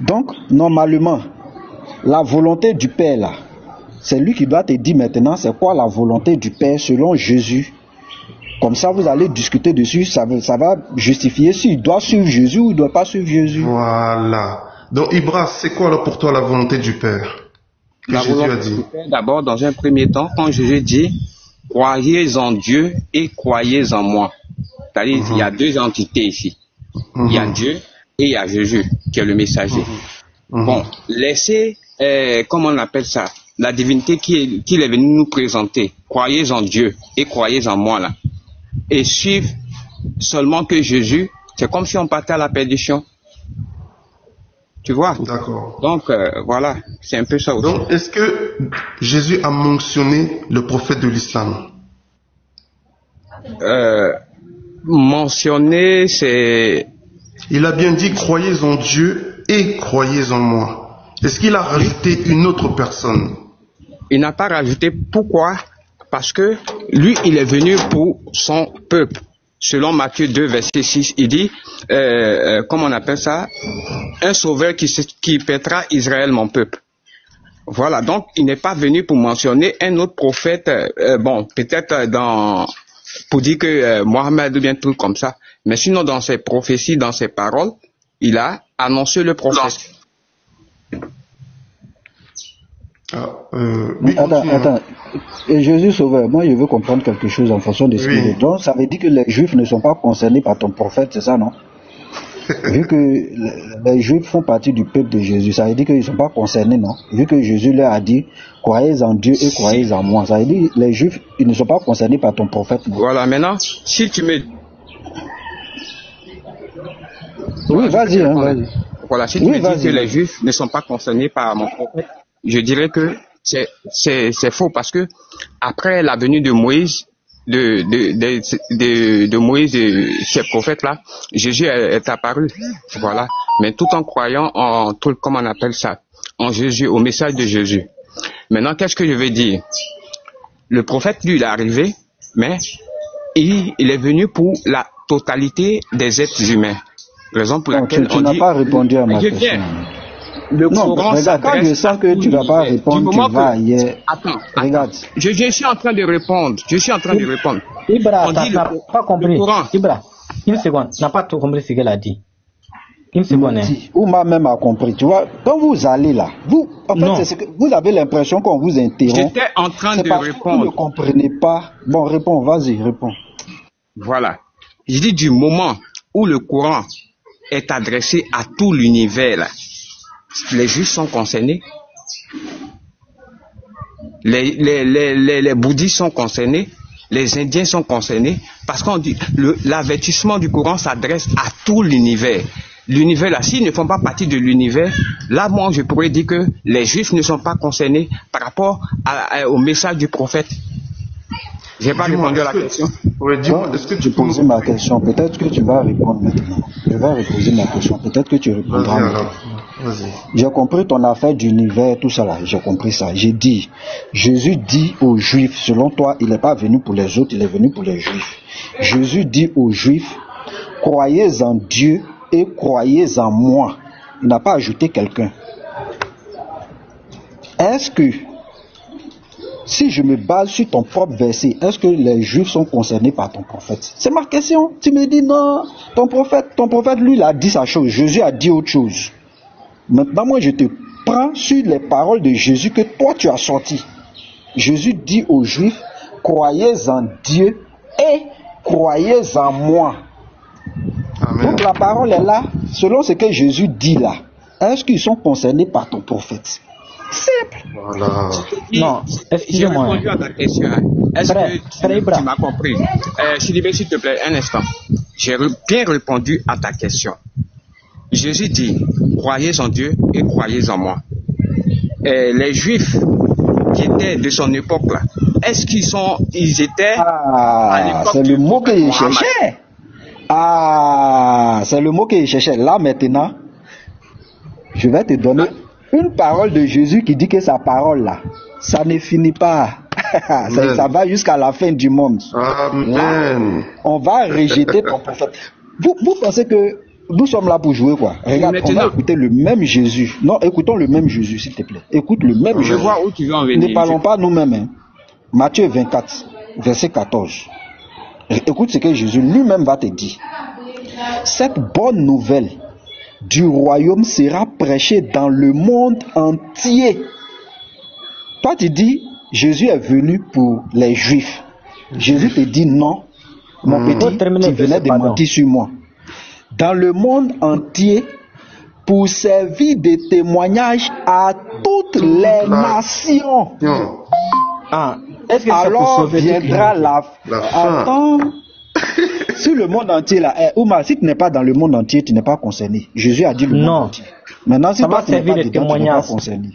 Donc, normalement, la volonté du Père, là, c'est lui qui doit te dire maintenant c'est quoi la volonté du Père selon Jésus. Comme ça, vous allez discuter dessus, ça va justifier s'il doit suivre Jésus ou il ne doit pas suivre Jésus. Voilà. Donc, Ibra, c'est quoi alors pour toi la volonté du Père que Jésus a dit? D'abord, dans un premier temps, quand Jésus dit « Croyez en Dieu et croyez en moi ». C'est-à-dire qu'il y a deux entités ici. Il y a Dieu et il y a Jésus, qui est le messager. Bon, laissez, comment on appelle ça, la divinité qu'il est venu nous présenter. Croyez en Dieu et croyez en moi, là. Et suivre seulement que Jésus, c'est comme si on partait à la perdition. Tu vois? D'accord. Donc, voilà, c'est un peu ça aussi. Donc, est-ce que Jésus a mentionné le prophète de l'islam? Mentionner, c'est... Il a bien dit, croyez en Dieu et croyez en moi. Est-ce qu'il a rajouté une autre personne? Il n'a pas rajouté. Pourquoi? Parce que lui, il est venu pour son peuple. Selon Matthieu 2, verset 6, il dit, comment on appelle ça? Un sauveur qui pètera Israël, mon peuple. Voilà, donc il n'est pas venu pour mentionner un autre prophète, bon, peut-être pour dire que Mohammed ou bien tout comme ça. Mais sinon, dans ses prophéties, dans ses paroles, il a annoncé le prophète. Attends. Et Jésus Sauveur, moi je veux comprendre quelque chose en fonction de ce qu'il dit. Donc ça veut dire que les Juifs ne sont pas concernés par ton prophète, c'est ça, non? Vu que les Juifs font partie du peuple de Jésus, ça veut dire qu'ils ne sont pas concernés, non? Vu que Jésus leur a dit, croyez en Dieu et croyez en moi. Ça veut dire que les Juifs, ils ne sont pas concernés par ton prophète, non? Voilà, maintenant, si tu me... Oui, vas-y, vas-y. Voilà, si tu me dis que les Juifs ne sont pas concernés par mon prophète, je dirais que c'est faux parce que après la venue de Moïse, de Moïse, de ces prophètes-là, Jésus est apparu. Voilà. Mais tout en croyant en tout, comment on appelle ça, en Jésus, au message de Jésus. Maintenant, qu'est-ce que je veux dire? Le prophète, lui, il est arrivé, mais il est venu pour la totalité des êtres humains. Raison pour laquelle tu n'as pas répondu à ma question. Non, regarde, quand je sens que tu ne vas pas répondre, tu vas ailleurs. Attends. Regarde. Je suis en train de répondre. Ibra, tu n'as pas compris. Ibra, une seconde. Tu n'as pas tout compris ce qu'elle a dit. Une seconde. Ouma même a compris. Tu vois, quand vous allez là, vous avez l'impression qu'on vous interrompt. J'étais en train de répondre. Vous ne comprenez pas. Bon, réponds, vas-y, réponds. Voilà. Je dis du moment où le Coran est adressé à tout l'univers, là, les Juifs sont concernés, les bouddhistes sont concernés, les Indiens sont concernés, parce qu'on dit l'avertissement du Coran s'adresse à tout l'univers. L'univers là, s'ils ne font pas partie de l'univers, là moi je pourrais dire que les Juifs ne sont pas concernés par rapport au message du prophète. J'ai pas répondu à la question. Oui, dis-moi, est-ce que tu peux poser ma question? Peut-être que tu vas répondre maintenant. Je vais reposer ma question. Peut-être que tu répondras maintenant. J'ai compris ton affaire d'univers, tout ça là. J'ai compris ça. J'ai dit, Jésus dit aux Juifs, selon toi, il n'est pas venu pour les autres, il est venu pour les Juifs. Jésus dit aux Juifs, croyez en Dieu et croyez en moi. Il n'a pas ajouté quelqu'un. Est-ce que si je me base sur ton propre verset, est-ce que les Juifs sont concernés par ton prophète? C'est ma question. Tu me dis non, ton prophète lui, il a dit sa chose. Jésus a dit autre chose. Maintenant, moi, je te prends sur les paroles de Jésus que toi, tu as sorties. Jésus dit aux Juifs, croyez en Dieu et croyez en moi. Amen. Donc, la parole est là, selon ce que Jésus dit là. Est-ce qu'ils sont concernés par ton prophète? Simple. Voilà. Non, j'ai répondu à ta question. Est-ce que tu m'as compris? Chidibé, s'il te plaît, un instant. J'ai bien répondu à ta question. Jésus dit, croyez en Dieu et croyez en moi. Les Juifs qui étaient de son époque là, est-ce ils étaient à l'époque? C'est le mot que je cherchais. C'est le mot que je cherchais. Là maintenant, je vais te donner une parole de Jésus qui dit que sa parole là, ça ne finit pas. ça va jusqu'à la fin du monde. Amen. Là, on va rejeter ton prophète. Vous pensez que nous sommes là pour jouer quoi. Regarde, on va écouter le même Jésus. Non, écoutons le même Jésus, s'il te plaît. Écoute le même Jésus. Je vois où tu veux en venir. Ne parlons pas nous-mêmes. Hein. Matthieu 24, verset 14. Écoute ce que Jésus lui-même va te dire. Cette bonne nouvelle du royaume sera prêchée dans le monde entier. Toi, tu dis, Jésus est venu pour les Juifs. Jésus te dit non, mon petit, tu venais de mentir sur moi. Dans le monde entier, pour servir de témoignage à toutes les nations. Ah, est-ce que alors viendra la fin. Attends. Si le monde entier là, Oumar, si tu n'es pas dans le monde entier, tu n'es pas concerné. Jésus a dit le monde entier. Maintenant, si ça toi, va servir de témoignage.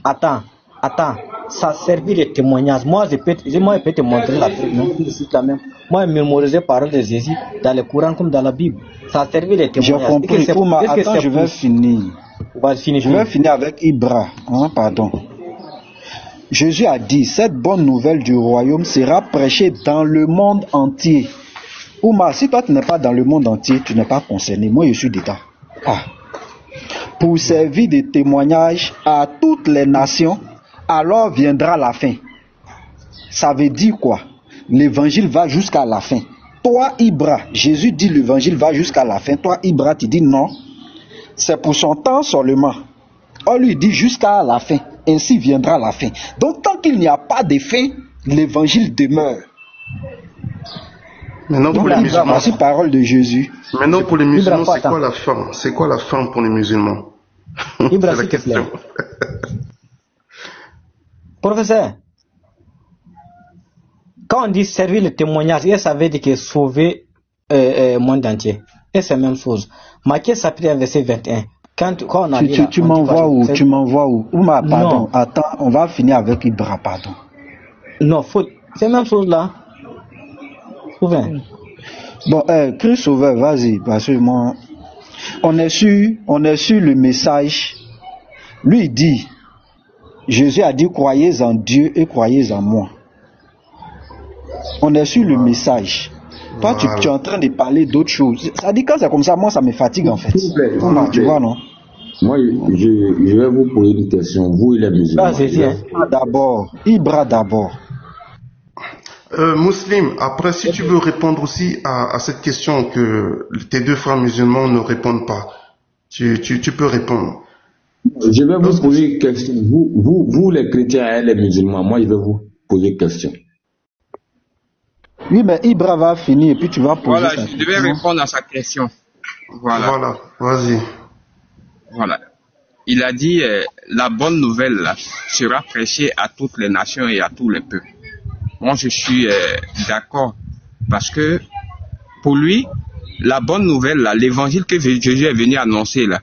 Attends, ça servir de témoignage. Moi, je peux te montrer la truc, non? Là même. Moi, je mémorise les paroles de Jésus dans le Coran comme dans la Bible. Ça servir de témoignage. J'ai compris. Oumar, attends, je vais finir. Je vais finir avec Ibra. Hein, pardon. Jésus a dit, cette bonne nouvelle du royaume sera prêchée dans le monde entier. Oumar, si toi tu n'es pas dans le monde entier, tu n'es pas concerné. Moi, je suis dedans. Ah. Pour servir de témoignage à toutes les nations, alors viendra la fin. Ça veut dire quoi? L'évangile va jusqu'à la fin. Toi, Ibra, Jésus dit l'évangile va jusqu'à la fin. Toi, Ibra, tu dis non. C'est pour son temps seulement. On lui dit jusqu'à la fin. Ainsi viendra la fin. Donc, tant qu'il n'y a pas de fin, l'évangile demeure. Maintenant, pour les musulmans, voici parole de Jésus. Maintenant, pour les musulmans, c'est quoi la fin? C'est quoi la fin pour les musulmans? C'est la question. Professeur, quand on dit servir le témoignage, ça veut dire que sauver le monde entier. Et c'est la même chose. Matthieu chapitre 1, verset 21. Quand on a tu m'envoies où? Tu m'envoies où? Oumar, pardon. Non. Attends, on va finir avec Ibra, pardon. Non, c'est la même chose là. Bon, Christ Sauveur, vas-y, parce que moi, on est sur le message. Lui dit, Jésus a dit, croyez en Dieu et croyez en moi. On est sur le message. Toi, tu es en train de parler d'autres choses. Ça dit, quand c'est comme ça, moi, ça me fatigue en fait. Tu vois, non? Moi, je vais vous poser une question. Vous, il est musulman. D'abord, Ibra d'abord. Muslim, après, si tu veux répondre aussi à cette question que tes deux frères musulmans ne répondent pas, tu peux répondre. Je vais vous poser une question. Vous les chrétiens et les musulmans, moi, je vais vous poser une question. Oui, mais Ibra va finir et puis tu vas poser. Voilà, je devais répondre à sa question. Voilà, vas-y. Voilà. Il a dit, la bonne nouvelle là, sera prêchée à toutes les nations et à tous les peuples. Moi, je suis d'accord parce que pour lui, la bonne nouvelle, là, l'évangile que Jésus est venu annoncer, là,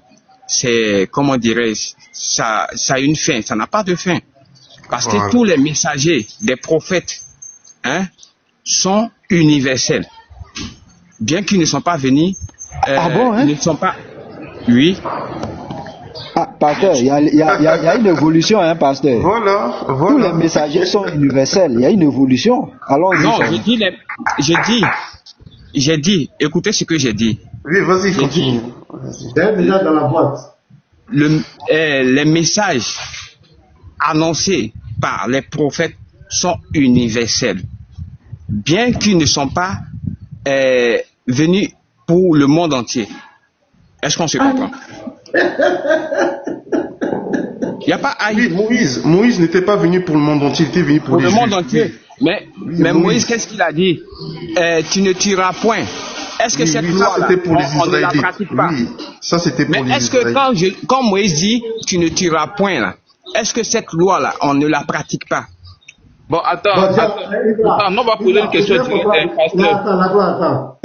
c'est, comment dirais-je, ça a une fin, ça n'a pas de fin. Parce que tous les messagers des prophètes sont universels. Bien qu'ils ne sont pas venus, ils ne sont pas... Oui. Ah, pasteur, il y a une évolution, pasteur. Voilà. Tous les messagers sont universels. Il y a une évolution. Alors, non, j'ai dit, écoutez ce que j'ai dit. Oui, vas-y, continue. C'est déjà dans la boîte. Les messages annoncés par les prophètes sont universels. Bien qu'ils ne sont pas venus pour le monde entier. Est-ce qu'on se comprend? Il n'y a pas oui, Moïse n'était pas venu pour le monde entier, il était venu pour le monde entier. Mais Moïse, qu'est-ce qu'il a dit? Tu ne tueras point. Est-ce que cette loi-là, on ne la pratique pas? Oui, ça c'était pour les Israélites. Mais est-ce que quand Moïse dit tu ne tueras point, là, est-ce que cette loi-là, on ne la pratique pas? Bon, attends, on va poser une question Attends.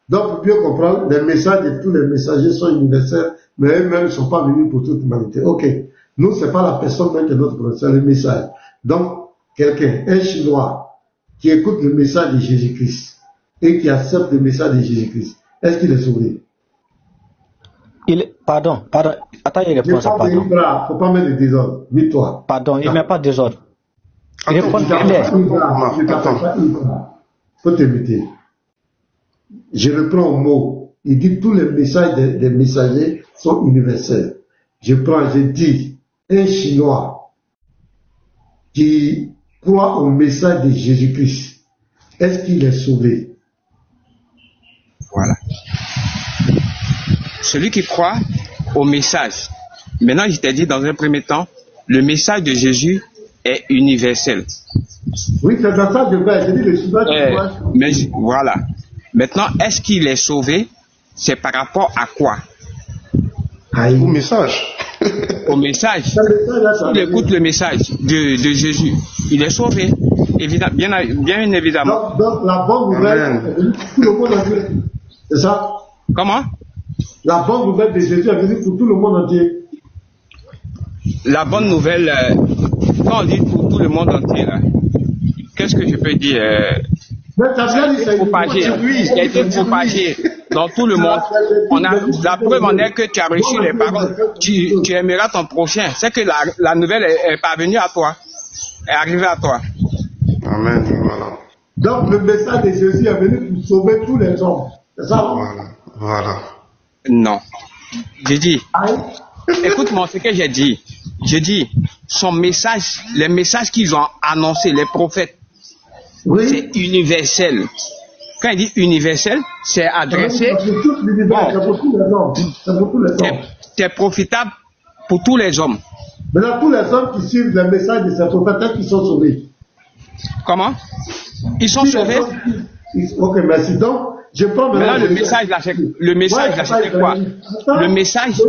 Donc, pour bien comprendre, les messages de tous les messagers sont universels, mais eux-mêmes ne sont pas venus pour toute l'humanité. Ok. Nous, c'est pas la personne même qui est notre problème, c'est le message. Donc, quelqu'un, un Chinois, qui écoute le message de Jésus-Christ et qui accepte le message de Jésus-Christ, est-ce qu'il est sauvé? Pardon. Attends, il répond à ça, pardon. Faut pas mettre de désordre, ni toi. Pardon, il ne met pas de désordre. Il répond clair. Faut t'éviter. Je reprends au mot. il dit tous les messages des messagers sont universels. Je dis, un Chinois qui croit au message de Jésus-Christ, est-ce qu'il est sauvé? Voilà. Celui qui croit au message. Maintenant, je t'ai dit dans un premier temps, le message de Jésus est universel. Oui, c'est dans ça que je dis le Chinois qui croit. Mais voilà. Maintenant, est-ce qu'il est sauvé? C'est par rapport à quoi? Au message. Au message. S'il écoute le message de Jésus, il est sauvé. Bien évidemment. Donc la bonne nouvelle, tout le monde entier. C'est ça? Comment? La bonne nouvelle de Jésus est venue pour tout le monde entier. La bonne nouvelle, quand on dit pour tout le monde entier, qu'est-ce que je peux dire? Propagé dans tout le monde. La preuve en est que tu as reçu les paroles. Tu aimeras ton prochain. C'est que la nouvelle est parvenue à toi, est arrivée à toi. Amen. Voilà. Donc le message de Jésus est venu pour sauver tous les hommes. C'est ça? Voilà. Non. J'ai dit. Écoute-moi ce que j'ai dit. Je dis, son message, les messages qu'ils ont annoncés, les prophètes, oui, c'est universel. Quand il dit universel, c'est adressé. C'est profitable pour tous les hommes. Maintenant, tous les hommes qui suivent le message de ces prophètes, qui sont sauvés. Comment? Ils sont sauvés? Ok, merci. Donc, je prends maintenant le message là, c'est quoi? Le message.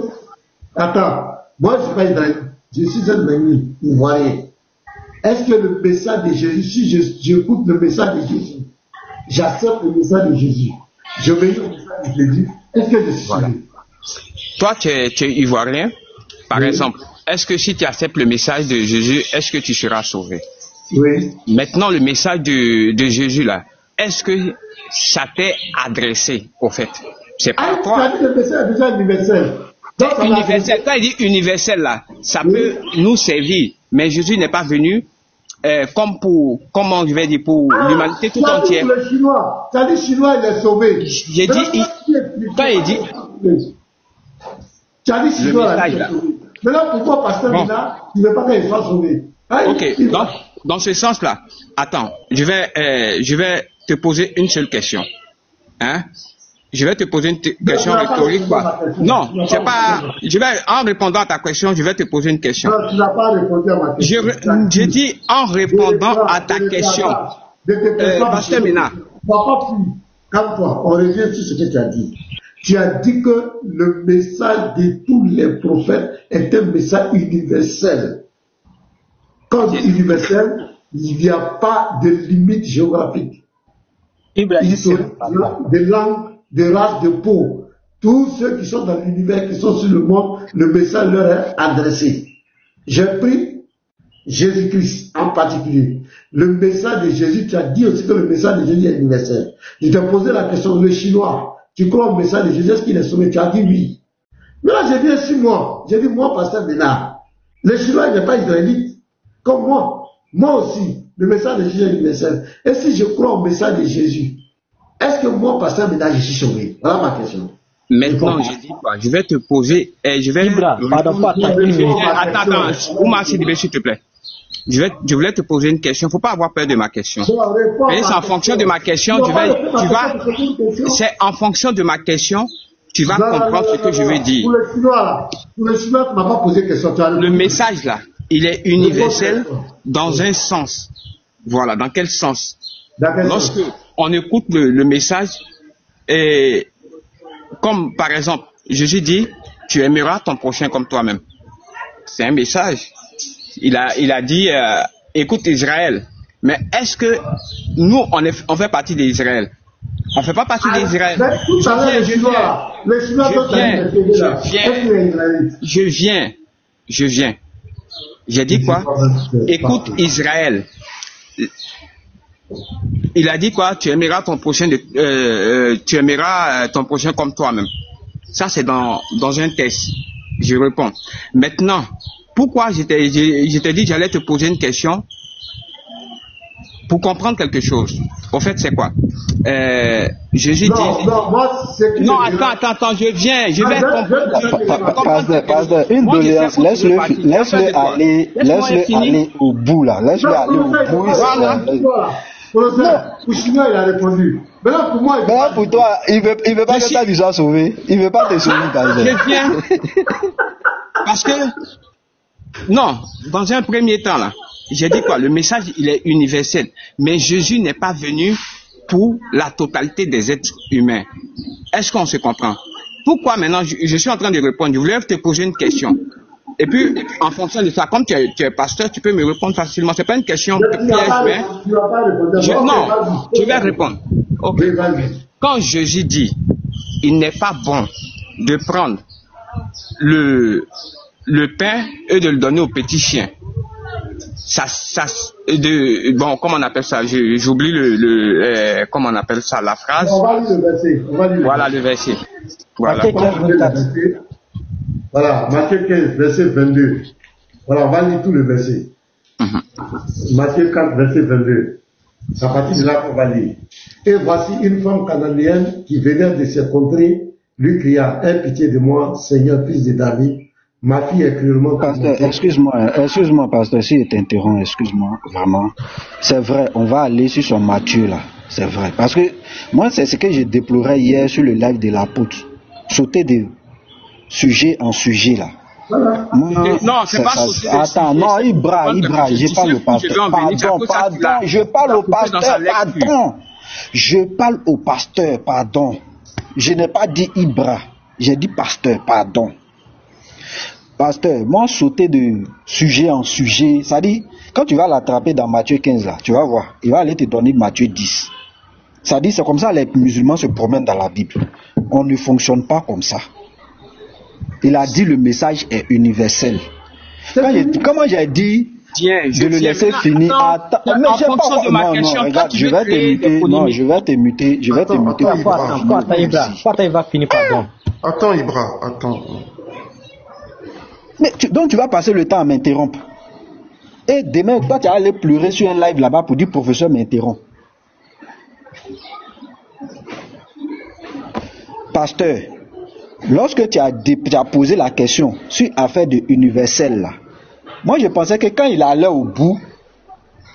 Attends, moi je suis pas israélien, je suis un ami ivoirien. Est-ce que le message de Jésus, si j'écoute le message de Jésus, j'accepte le message de Jésus, je vais au message de Jésus, est-ce que je suis sauvé? Toi, tu es ivoirien, par exemple. Est-ce que si tu acceptes le message de Jésus, est-ce que tu seras sauvé? Oui. Maintenant, le message de Jésus là, est-ce que ça t'est adressé au fait? C'est pas toi. Le message est déjà universel. Universel. Quand il dit universel là, ça peut nous servir, mais Jésus n'est pas venu comme pour, comment je vais dire, pour l'humanité tout entière. Le Chinois, tu as dit Chinois, il est sauvé. J'ai dit, quand il dit, tu as dit Chinois, il est sauvé. Maintenant, pourquoi pasteur Mina, tu ne veux pas qu'il soit sauvé? Ok, donc, dans ce sens-là, attends, je vais te poser une seule question. Hein? Je vais te poser une question rhétorique, quoi. Non, c'est pas. En répondant à ta question, je vais te poser une question. Non, tu n'as pas répondu à ma question. Je dis en répondant à ta question. Pasteur Mina. Calme-toi, on revient sur ce que tu as dit. Tu as dit que le message de tous les prophètes est un message universel. Quand on dit universel, il n'y a pas de limite géographique. De langue, de race, de peau. Tous ceux qui sont dans l'univers, qui sont sur le monde, le message leur est adressé. J'ai pris Jésus-Christ en particulier. Le message de Jésus, tu as dit aussi que le message de Jésus est universel. Je t'ai posé la question, le Chinois, tu crois au message de Jésus, est-ce qu'il est sauvé? Tu as dit oui. Mais là, je viens sur moi. J'ai dit, moi, pasteur Bénard, le Chinois, il n'est pas israélite. Comme moi. Moi aussi, le message de Jésus est universel. Et si je crois au message de Jésus, est-ce que moi, pasteur Bénard, je suis sauvé? Voilà ma question. Maintenant, je dis quoi? Je vais te poser, je vais... Attends, Oumar Sidibé, s'il te plaît. Je voulais te poser une question. Faut pas avoir peur de ma question. C'est en fonction de ma question, c'est en fonction de ma question, tu vas comprendre ce que je veux dire. Pour le Chinois, tu m'as pas posé question. Le message là, il est universel dans un sens. Voilà, dans quel sens? Lorsque on écoute le message, et comme par exemple, Jésus dit, tu aimeras ton prochain comme toi-même. C'est un message. Il a dit, écoute Israël. Mais est-ce que nous, on fait partie d'Israël? On ne fait pas partie d'Israël. Je viens. J'ai dit quoi? Écoute Israël. Il a dit quoi? Tu aimeras ton prochain, tu aimeras ton prochain comme toi-même. Ça, c'est dans un texte. Je réponds. Maintenant, pourquoi je t'ai dit que j'allais te poser une question? pour comprendre quelque chose. Au fait, c'est quoi? Jésus dit... Non, moi, c'est que... Non, attends, je vais comprendre. Pasteur, une doléance, laisse-le aller au bout, là. Laisse-le aller au bout. Voilà. Kouchina, il a répondu. Maintenant, pour moi... pour toi, il veut pas que tu sois sauvé. Il veut pas te sauver, pasteur. Je viens... Parce que... Non, dans un premier temps, là, j'ai dit quoi? Le message, il est universel. Mais Jésus n'est pas venu pour la totalité des êtres humains. Est-ce qu'on se comprend? Pourquoi maintenant, je suis en train de répondre, je voulais te poser une question. Et puis, en fonction de ça, comme tu es pasteur, tu peux me répondre facilement. C'est pas une question piège, mais... Non, je vais répondre. Okay. Quand Jésus dit, il n'est pas bon de prendre le pain et de le donner aux petits chiens. Bon, comment on appelle ça? J'oublie comment on appelle ça, la phrase. On va lire le verset. Voilà le verset. Voilà. Voilà, Matthieu 15, verset 22. Voilà, on va lire tout le verset. Matthieu 4, verset 22. C'est à partir de là qu'on va lire. Et voici une femme cananéenne qui venait de ses contrées, lui cria, aie pitié de moi, Seigneur, fils de David. Ma fille est cruellement... Pasteur, excuse-moi, pasteur, si je t'interromps, excuse-moi, vraiment. C'est vrai, on va aller sur son Matthieu, là. C'est vrai. Parce que, moi, c'est ce que j'ai déploré hier sur le live de l'apôtre. Sauter de sujet en sujet, là. Voilà. Moi, non, c'est pas sauter. Attends, non, Ibra, je parle au pasteur. Pardon, je parle au pasteur, pardon. Je parle au pasteur, pardon. Je n'ai pas dit Ibra, j'ai dit pasteur, pardon. Pasteur, moi, sauter de sujet en sujet, ça dit, quand tu vas l'attraper dans Matthieu 15, là, tu vas voir, il va aller te donner Matthieu 10. Ça dit, c'est comme ça les musulmans se promènent dans la Bible. On ne fonctionne pas comme ça. Il a dit le message est universel. Comment j'ai dit de le laisser finir? Attends, mais j'ai pas... Non, regarde, je vais te muter. Non, je vais te muter. Pourquoi Ibra finit pardon? Attends, Ibra, attends. Mais donc tu vas passer le temps à m'interrompre. Et demain, toi, tu vas aller pleurer sur un live là-bas pour dire professeur m'interrompt. Pasteur, lorsque tu as posé la question sur l'affaire de universel là, moi je pensais que quand il allait au bout,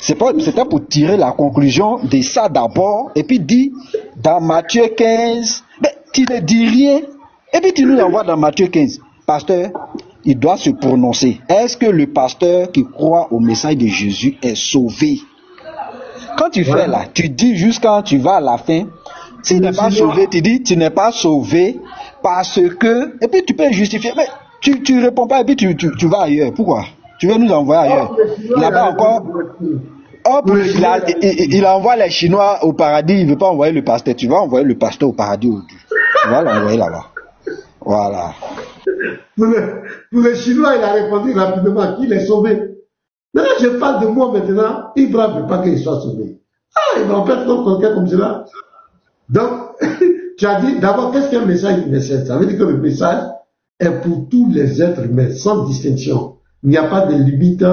c'était pour tirer la conclusion de ça d'abord, et puis dit dans Matthieu 15, mais tu ne dis rien, et puis tu nous envoies dans Matthieu 15. Pasteur, il doit se prononcer. Est-ce que le pasteur qui croit au message de Jésus est sauvé? Quand tu fais là, tu dis jusqu'à tu vas à la fin, tu n'es pas sauvé, tu dis tu n'es pas sauvé parce que, et puis tu peux justifier, mais tu réponds pas et puis tu vas ailleurs. Pourquoi? Tu veux nous envoyer ailleurs? Là-bas encore, il envoie les Chinois au paradis, il ne veut pas envoyer le pasteur. Tu vas envoyer le pasteur au paradis aujourd'hui. Tu vas l'envoyer là-bas. Voilà. Pour les Chinois, il a répondu rapidement qu'il est sauvé. Maintenant, je parle de moi maintenant. Ibrahim ne veut pas qu'il soit sauvé. Ah, il va en faire quelqu'un comme cela. Donc, tu as dit, d'abord, qu'est-ce qu'un message universel? Ça veut dire que le message est pour tous les êtres humains, sans distinction. Il n'y a pas de limite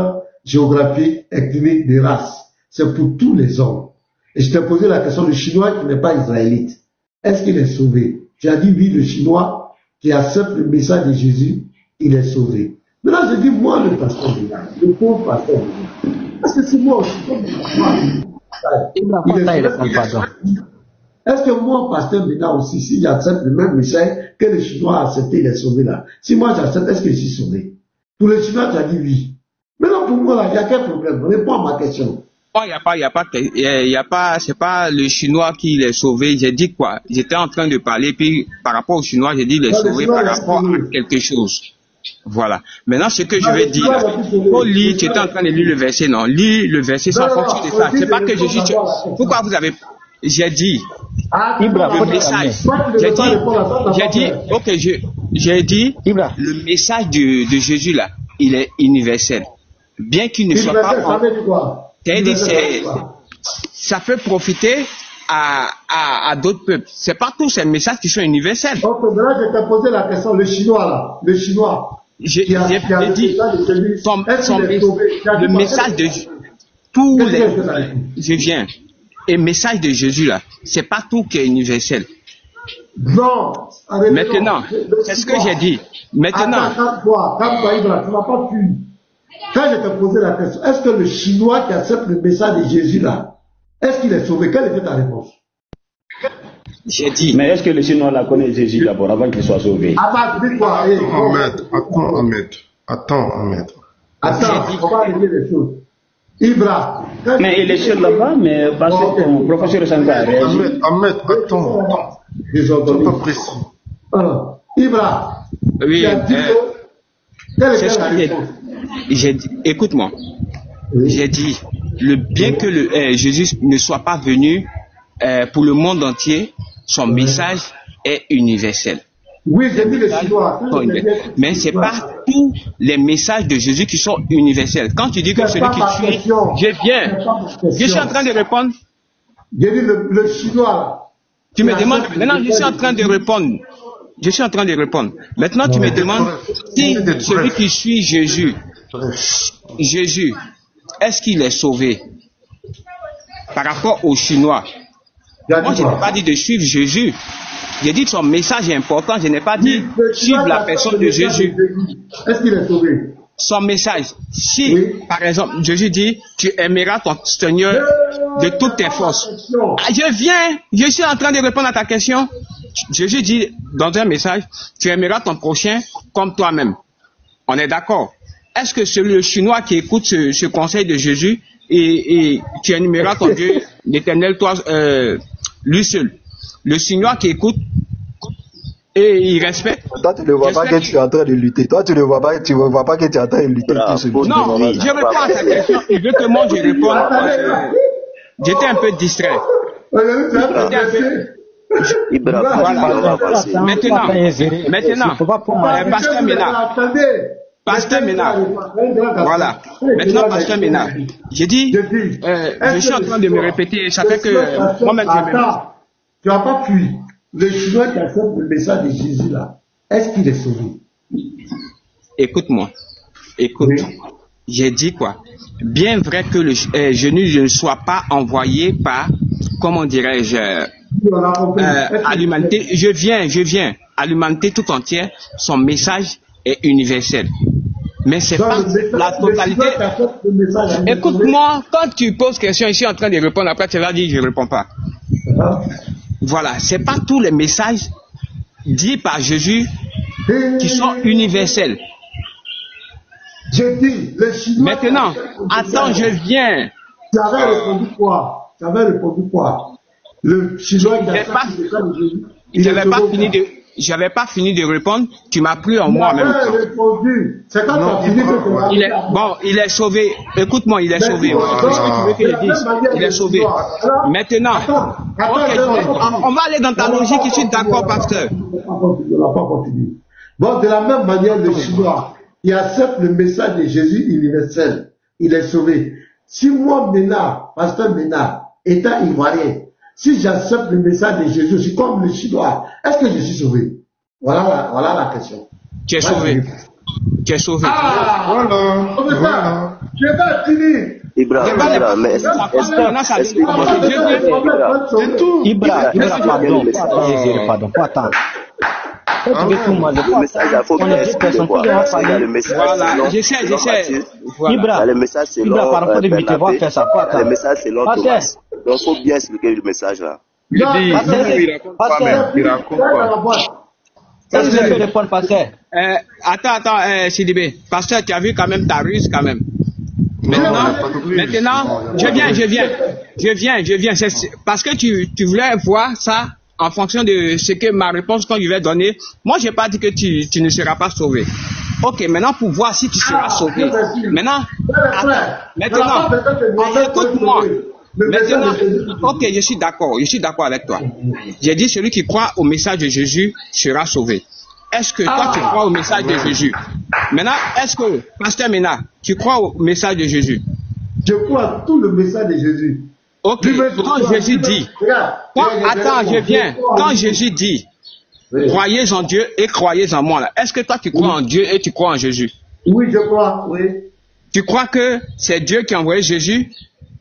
géographique, ethnique, de race. C'est pour tous les hommes. Et je t'ai posé la question, le Chinois qui n'est pas israélite, est-ce qu'il est sauvé? Tu as dit oui, le Chinois qui accepte le message de Jésus, il est sauvé. Maintenant, je dis, moi, le pasteur, le pauvre pasteur, parce que c'est moi aussi, est-ce que moi, pasteur Bénin aussi, si j'accepte le même message que le Chinois a accepté, il est sauvé là? Si moi j'accepte, est-ce que je suis sauvé? Pour le Chinois, tu as dit oui. Maintenant, pour moi, là, il n'y a quel problème? Réponds à ma question. Il y a pas, c'est pas le Chinois qui l'est sauvé. J'ai dit quoi? J'étais en train de parler, puis par rapport au Chinois, j'ai dit il est sauvé par rapport à quelque chose. Voilà. Maintenant, ce que je vais dire, faut lire, tu étais en train de lire le verset, non? Lis le verset sans fonction de ça. C'est pas que je suis... Pourquoi vous avez... J'ai dit, le message, j'ai dit, le message de Jésus là, il est universel. Bien qu'il ne soit pas... Ça peut profiter à d'autres peuples. C'est pas tous ces messages qui sont universels. Donc, là, je t'ai posé la question, le Chinois là, le Chinois. J'ai dit, le message de tous les... Je viens. Et message de Jésus là, c'est pas tout qui est universel. Non. Maintenant, c'est ce que j'ai dit. Maintenant. Calme-toi, Ibra, tu ne vas pas fuir. Quand je te posais la question, est-ce que le Chinois qui accepte le message de Jésus là, est-ce qu'il est sauvé? Quelle était ta réponse? J'ai dit. Mais est-ce que le Chinois la connaît Jésus d'abord avant qu'il soit sauvé? Attends, dis-toi. Attends, Ahmed. Attends, on va régler les choses. Ibra. Mais il est sûr là-bas, mais parce que ton professeur Sanga a réagi. Ahmed, attends. C'est pas précis. Alors, Ibra. Oui, c'est ce que j'ai dit. Écoute-moi. Oui. J'ai dit, bien que Jésus ne soit pas venu pour le monde entier, son message est universel. Oui, j'ai dit le Chinois. Mais ce n'est pas tous les messages de Jésus qui sont universels. Quand tu dis que celui qui suit, je viens. Je suis en train de répondre. J'ai dit le Chinois. Tu me demandes, maintenant je suis en train de répondre. Je suis en train de répondre. Maintenant tu me demandes si celui qui suit Jésus, est-ce qu'il est sauvé par rapport aux Chinois? Moi je n'ai pas dit de suivre Jésus. J'ai dit que son message est important, je n'ai pas dit suivre la personne de Jésus. Est-ce qu'il est sauvé? Son message. Si, par exemple, Jésus dit, tu aimeras ton Seigneur de toutes tes forces. Je suis en train de répondre à ta question. Jésus dit dans un message, tu aimeras ton prochain comme toi-même. On est d'accord. Est-ce que le Chinois qui écoute ce conseil de Jésus et tu aimeras ton Dieu l'Éternel, toi, lui seul? Le Chinois qui écoute et il respecte. Toi, tu ne vois pas que tu es en train de lutter. Toi, tu ne vois pas que tu es en train de lutter. Non, je réponds à ta question. Il veut que moi je réponde. J'étais un peu distrait. Maintenant, Pasteur Ménard. Voilà. Maintenant, Pasteur Ménard. J'ai dit, je suis en train de me répéter. Ça fait que moi-même je me... Tu n'as pas fui. Le Chinois qui accepte le message de Jésus là, est-ce qu'il est sauvé? Écoute-moi. Écoute. Oui. J'ai dit quoi? Bien vrai que je ne sois pas envoyé par, comment dirais-je, à l'humanité. Je viens. À l'humanité tout entière, son message est universel. Mais c'est pas la totalité. Écoute-moi, quand tu poses question, je suis en train de répondre, après tu vas dire je ne réponds pas. Voilà, c'est pas tous les messages dits par Jésus qui sont universels. Je dis, le Chinois. Maintenant, attends, je viens. Tu avais répondu quoi? Le Chinois qui a accepté le message de Jésus. J'avais pas fini de répondre, tu m'as pris en moi en même temps. C'est quand tu as fini de il est sauvé. Écoute-moi, il est sauvé. Qu'est-ce que tu veux que je dise? Il est sauvé. Maintenant, on va aller dans ta logique, je suis d'accord, pasteur. On n'a pas continué. Bon, de la même manière, le Chinois, il accepte le message de Jésus universel. Il est sauvé. Si moi, Ménard, pasteur Ménard, étant ivoirien, si j'accepte le message de Jésus, je suis comme le Chinois, est-ce que je suis sauvé? Voilà la question. Tu es sauvé. Tu es sauvé. Voilà. Je vais finir. Ibra, mais est-ce que... Ibra, pardon, attends. Le message, il faut que le message. Voilà, j'essaie. Le message, c'est Ibra, par rapport à le message, c'est l'autre Thomas. Donc, il faut bien expliquer le message là. Il raconte pas même. Il raconte pas. Est-ce que je peux répondre, pasteur? Attends, Sidibé. Pasteur, tu as vu quand même ta ruse quand même. Maintenant, je viens. C'est parce que tu voulais voir ça en fonction de ce que ma réponse quand je vais donner. Moi, j'ai pas dit que tu ne seras pas sauvé. Ok, maintenant pour voir si tu seras sauvé. Maintenant, écoute-moi. Maintenant, ok, je suis d'accord avec toi. J'ai dit celui qui croit au message de Jésus sera sauvé. Est-ce que toi tu crois au message de Jésus? Maintenant, est-ce que, pasteur Ménard, tu crois au message de Jésus? Je crois à tout le message de Jésus. Ok, quand Jésus dit, quand Jésus dit, croyez en Dieu et croyez en moi, là, est-ce que toi tu crois en Dieu et tu crois en Jésus? Oui, je crois, oui. Tu crois que c'est Dieu qui a envoyé Jésus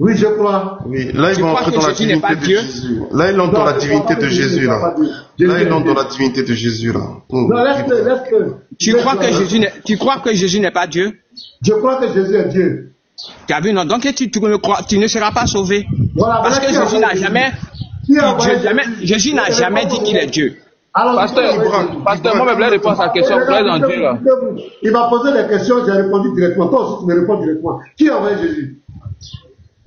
Oui, je crois. Oui, là, ils vont entrer dans la divinité de Jésus. Là, ils entrent dans la divinité de Jésus, là. Là, ils entrent dans la divinité de Jésus, là. Non, laisse-le. Tu crois que Jésus n'est pas Dieu? Je crois que Jésus est Dieu. Tu as vu, non? Donc, tu ne seras pas sauvé. Voilà, parce que Jésus n'a jamais dit qu'il est Dieu. Alors, pasteur, moi, je voulais répondre à sa question. Dieu, là. Il m'a posé des questions, j'ai répondu directement. Toi aussi, tu me réponds directement. Qui a envoyé Jésus?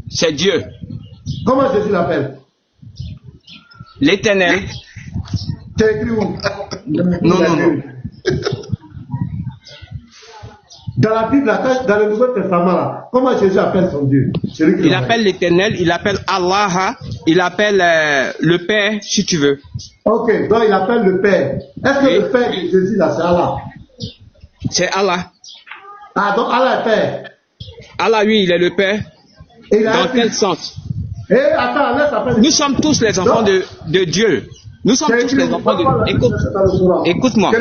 C'est Dieu. Comment Jésus l'appelle? L'Éternel. C'est écrit où? Non. Dans la Bible, dans le Nouveau Testament, là, comment Jésus appelle son Dieu? Il appelle l'Éternel, il appelle Allah, il appelle le Père, si tu veux. Ok, donc il appelle le Père. Est-ce que le Père de Jésus, là, c'est Allah? C'est Allah. Ah, donc Allah est Père. Allah, lui, il est le Père. Dans quel sens? Attends, laisse appeler. Nous sommes tous les enfants de Dieu. Nous sommes tous les enfants de Dieu. Écoute-moi.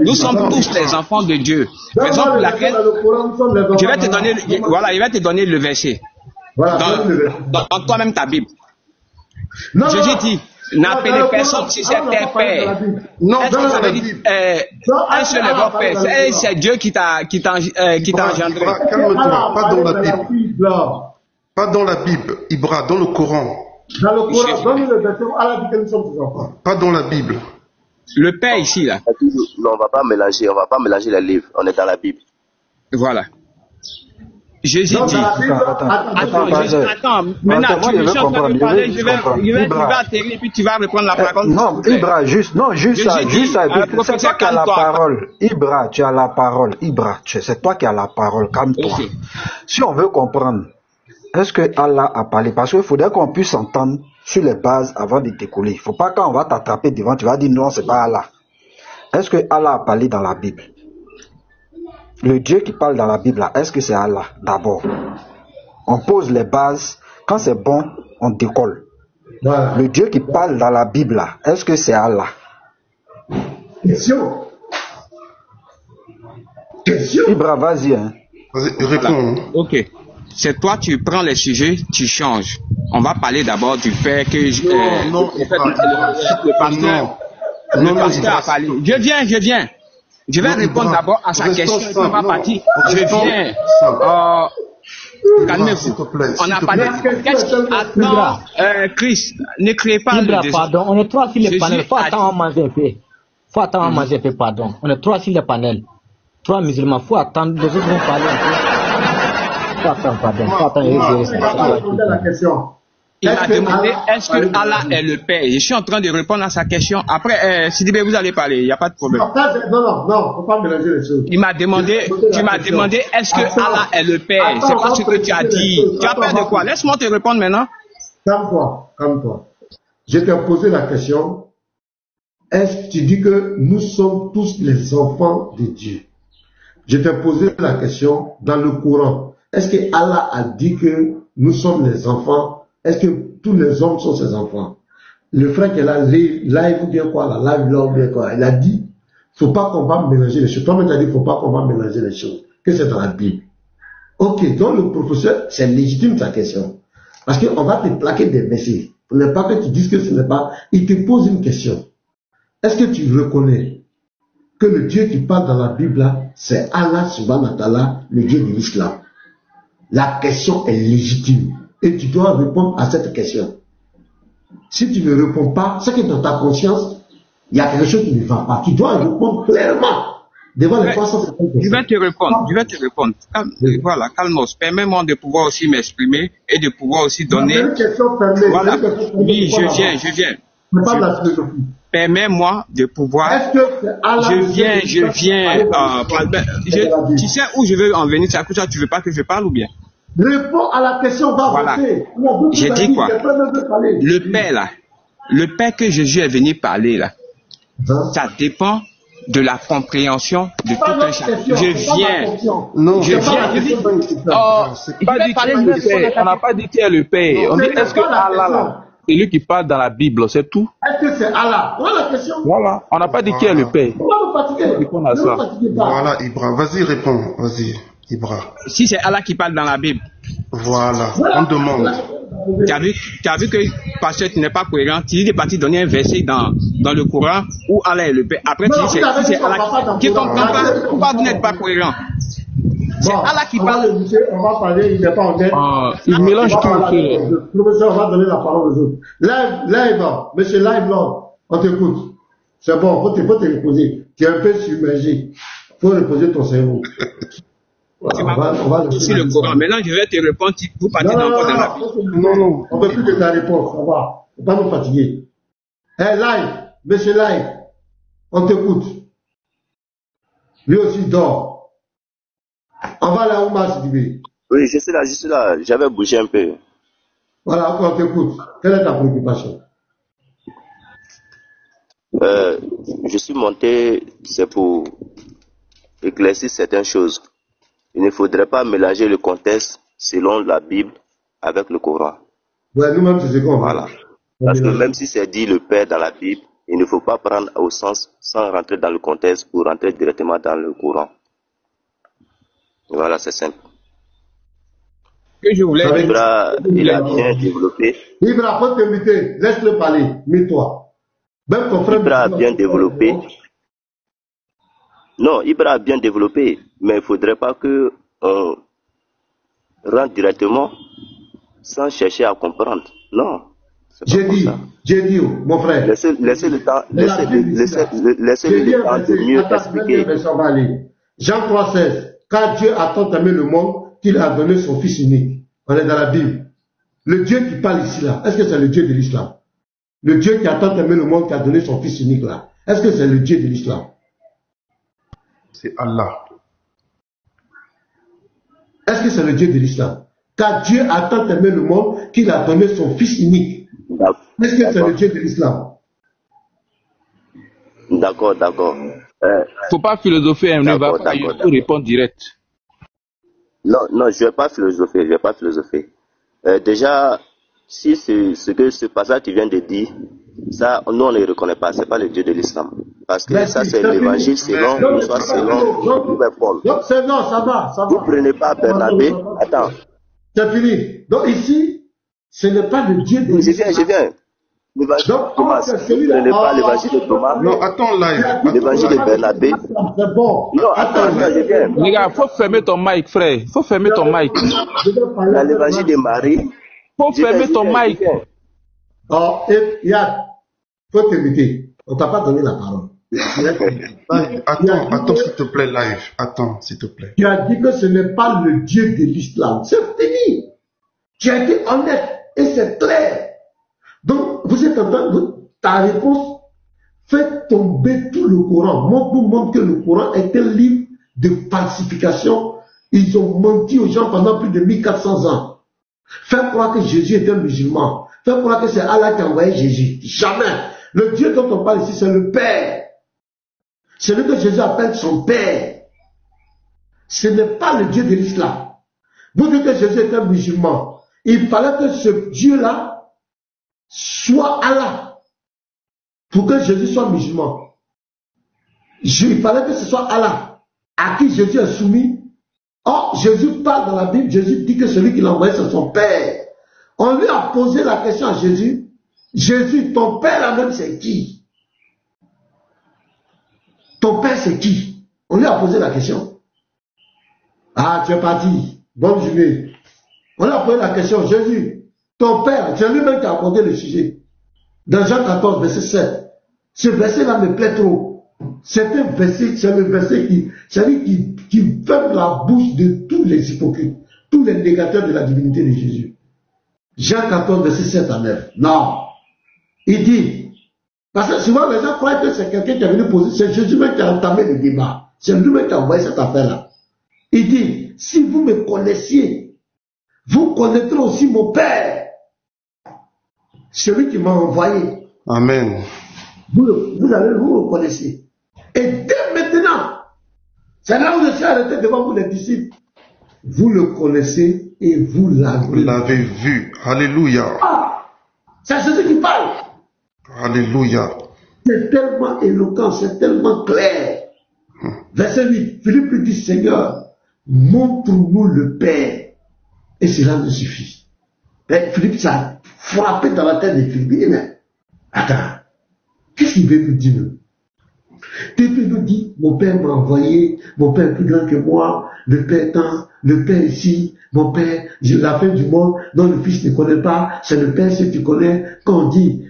Nous sommes tous les enfants de Dieu. Raison pour laquelle je vais te donner, il va te donner le verset. Dans toi-même ta Bible. Jésus dit, n'appelez personne si c'est un père. Non, est-ce que ça veut dire un seul et bon père? C'est Dieu qui t'a engendré. Calme-toi, pas dans la Bible. Pas dans la Bible, Ibra, dans le Coran. Dans le Coran, donne le verset où Allah dit que nous sommes ses enfants. Pas dans la Bible. Le Père ici, là. Non, on va pas mélanger les livres. On est dans la Bible. Voilà. Jésus dit. Attends, maintenant, je suis en train de parler, je vais atterrir et puis tu vas reprendre la parole. Non, Ibra, juste ça. C'est toi qui as la parole. Ibra, tu as la parole. Ibra, c'est toi qui as la parole. Calme-toi. Si on veut comprendre, est-ce que Allah a parlé? Parce qu'il faudrait qu'on puisse s'entendre sur les bases avant de décoller. Il ne faut pas quand on va t'attraper devant, tu vas dire non, c'est pas Allah. Est-ce que Allah a parlé dans la Bible? Le Dieu qui parle dans la Bible, est-ce que c'est Allah d'abord? On pose les bases. Quand c'est bon, on décolle. Voilà. Le Dieu qui parle dans la Bible, est-ce que c'est Allah? Question. Ibra, vas-y. Vas-y, réponds. Voilà. Ok. C'est toi, tu prends les sujets, tu changes. On va parler d'abord du fait que le pasteur a parlé. Je viens. Je vais répondre d'abord à sa question. On va partir. Je viens. Calmez-vous. On a parlé. Attends, Chris, ne créez pas le désordre. Pardon, on est trois sur les panels. Faut attendre à manger un peu. Pardon. On est trois sur les panels. Trois musulmans. Faut attendre. Les autres vont parler un peu. Il m'a demandé est-ce que Allah est le Père. Je suis en train de répondre à sa question. Après, Sidibé, vous allez parler, il n'y a pas de problème. Non, faut pas mélanger les choses. Tu m'as demandé est-ce que Allah est le Père. C'est pas ce que tu as dit. Tu as peur de quoi? Laisse-moi te répondre maintenant. Calme-toi. Je t'ai posé la question. Est-ce que tu dis que nous sommes tous les enfants de Dieu? Je t'ai posé la question dans le Coran. Est-ce que Allah a dit que nous sommes les enfants? Est-ce que tous les hommes sont ses enfants? Le frère qui est là, live ou bien quoi, là, live ou bien quoi, il a dit, faut pas qu'on va mélanger les choses. Toi-même, tu as dit, faut pas qu'on va mélanger les choses. Que c'est dans la Bible. Ok, donc le professeur, c'est légitime ta question. Parce qu'on va te plaquer des versets. Pour ne pas que tu dises que ce n'est pas, il te pose une question. Est-ce que tu reconnais que le Dieu qui parle dans la Bible là, c'est Allah subhanahu wa ta'ala, le Dieu de l'islam? La question est légitime et tu dois répondre à cette question. Si tu ne réponds pas, c'est que dans ta conscience, il y a quelque chose qui ne va pas. Tu dois répondre clairement devant les 350 personnes. Je vais te répondre. Voilà, calmos. Permets-moi de pouvoir aussi m'exprimer et de pouvoir aussi donner. Voilà. Oui, je viens. Permets-moi de pouvoir. Je viens. Tu sais où je veux en venir? C'est à cause de ça, tu veux pas que je parle ou bien? Réponds à la question, voilà. J'ai dit quoi? Le Père là, le Père que Jésus est venu parler là, ça dépend de la compréhension de tout un chacun. Je viens. On n'a pas dit qui est le Père. On dit est-ce que Allah là, c'est lui qui parle dans la Bible, c'est tout. Est-ce que c'est Allah? Voilà la question. Voilà, on n'a pas dit qui est le Père. Voilà, Ibra, vas-y, réponds, vas-y. Ibra. Si c'est Allah qui parle dans la Bible, Voilà, on demande. Tu as vu que pasteur, tu n'es pas cohérent. Tu es parti donner un verset dans le Coran où Allah est le Père. Après, tu dis c'est Allah qui ne comprend pas. Pourquoi vous n'êtes pas cohérent? C'est Allah qui parle. On va parler, il n'est pas en tête. Il mélange tout. Professeur, on va donner la parole aux autres. Live, monsieur Live Lord, on t'écoute. C'est bon, faut te reposer. Tu es un peu submergé. Faut reposer ton cerveau. Tu m'as aussi le Coran. Maintenant, je vais te répondre pour partir encore dans la vie. Non, on ne veut plus de ta réponse. Ça va. Faut pas nous fatiguer. Live, monsieur Live, on t'écoute. Lui aussi dort. On va là où Oumar Sidibé. Oui, je suis là. J'avais bougé un peu. Voilà, on t'écoute. Quelle est ta préoccupation? Je suis monté, c'est pour éclaircir certaines choses. Il ne faudrait pas mélanger le contexte selon la Bible avec le Coran. Ouais, nous-mêmes, c'est ce qu'on Voilà. Parce que même si c'est dit le Père dans la Bible, il ne faut pas prendre au sens sans rentrer dans le contexte ou rentrer directement dans le Coran. Voilà, c'est simple. Que je voulais Ibra, il a bien développé. Ibra, faut t'inviter. Laisse-le parler. Mets-toi. Même ton frère. Ibra a bien développé. Non, Ibra a bien développé, mais il ne faudrait pas que on rentre directement sans chercher à comprendre. Non. J'ai dit, mon frère. Laissez le temps, laissez le temps de mieux expliquer. Jean 3,16. Car Dieu a tant aimé le monde qu'il a donné son Fils unique. On est dans la Bible. Le Dieu qui parle ici là, est-ce que c'est le Dieu de l'islam? Le Dieu qui a tant aimé le monde qui a donné son Fils unique là, est-ce que c'est le Dieu de l'islam? C'est Allah. Est-ce que c'est le Dieu de l'islam? Car Dieu a tant aimé le monde qu'il a donné son Fils unique. Est-ce que c'est le Dieu de l'islam? D'accord. Faut pas philosopher, il faut répondre direct. Non, je vais pas philosopher. Déjà, si ce que ce passage tu viens de dire, ça, nous on ne le reconnaît pas, c'est pas le Dieu de l'islam. Parce que ça c'est l'évangile selon Paul. Non, ça va. Vous prenez pas Bernabé, attends. C'est fini. Donc ici, ce n'est pas le Dieu de l'islam. Je viens. L'évangile de Thomas, vous prenez pas l'évangile de Thomas. Non, attends, live. L'évangile de Bernabé. C'est bon. Non, attends, je viens. Les gars, faut fermer ton mic, frère. Faut fermer ton mic. Dans l'évangile de Marie. Faut fermer ton mic. Oh, Yann, faut t'éviter. On t'a pas donné la parole. Attends, s'il te plaît, live. Attends, s'il te plaît. Tu as dit que ce n'est pas le Dieu de l'islam. C'est fini. Tu as été honnête et c'est clair. Donc, vous êtes en train de... Ta réponse fait tomber tout le Coran. Nous montre que le Coran est un livre de falsification. Ils ont menti aux gens pendant plus de 1400 ans. Faire croire que Jésus est un musulman. Faire croire que c'est Allah qui a envoyé Jésus. Jamais. Le Dieu dont on parle ici, c'est le Père. Celui que Jésus appelle son Père. Ce n'est pas le Dieu de l'islam. Vous dites que Jésus est un musulman. Il fallait que ce Dieu-là soit Allah pour que Jésus soit musulman. Il fallait que ce soit Allah à qui Jésus est soumis. Or, Jésus parle dans la Bible, Jésus dit que celui qui l'a envoyé, c'est son Père. On lui a posé la question à Jésus. Jésus, ton Père là-même, c'est qui? Ton Père, c'est qui? On lui a posé la question. Ah, tu es parti. Bonne journée. On lui a posé la question. Jésus, ton Père, c'est lui-même qui a abordé le sujet. Dans Jean 14, verset 7. Ce verset-là me plaît trop. C'est un verset, c'est le verset qui ferme la bouche de tous les hypocrites, tous les négateurs de la divinité de Jésus. Jean 14, verset 7 à 9. Non. Il dit, parce que souvent les gens croient que c'est quelqu'un qui est venu poser, c'est Jésus-même qui a entamé le débat. C'est lui-même qui a envoyé cette affaire-là. Il dit, si vous me connaissiez, vous connaîtrez aussi mon Père. Celui qui m'a envoyé. Amen. Vous le connaissez. Et dès maintenant, c'est là où je suis arrêté devant vous les disciples. Vous le connaissez et vous l'avez vu. Alléluia. Ah, c'est Jésus qui parle. Alléluia. C'est tellement éloquent, c'est tellement clair. Verset 8, Philippe lui dit, Seigneur, montre-nous le Père. Et cela nous suffit. Et Philippe, ça a frappé dans la tête de Philippe. Il dit, mais, attends, qu'est-ce qu'il veut nous dire, nous? Il veut nous dire, mon père m'a envoyé, mon père est plus grand que moi, le père tant, le père ici, mon père, la fin du monde, dont le fils ne connaît pas, c'est le père que tu connais. Quand on dit,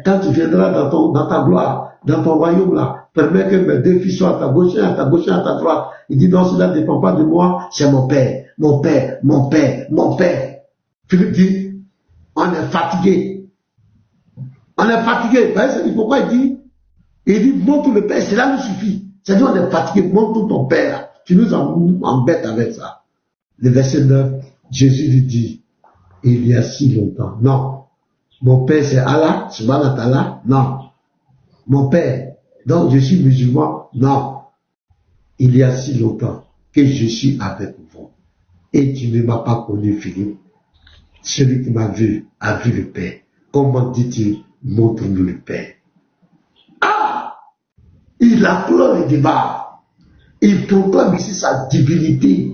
quand tu viendras dans ta gloire, dans ton royaume là, permets que mes deux fils soient à ta gauche, à ta gauche et à ta droite. Il dit, non, cela ne dépend pas de moi, c'est mon père, mon père, mon père, mon père. Philippe dit, on est fatigué. On est fatigué. Vous voyez, pourquoi il dit, montre le père, cela nous suffit. C'est-à-dire, on est fatigué, montre ton père. Tu nous embêtes avec ça. Le verset 9, Jésus lui dit, il y a si longtemps. Non. Mon père, c'est Allah, subhanallah ta'ala. Non. Mon père, donc je suis musulman. Non. Il y a si longtemps que je suis avec vous. Et tu ne m'as pas connu, Philippe. Celui qui m'a vu a vu le Père. Comment dit-il, montre-nous le Père. Ah! Il applaud le débat. Il proclame ici sa divinité.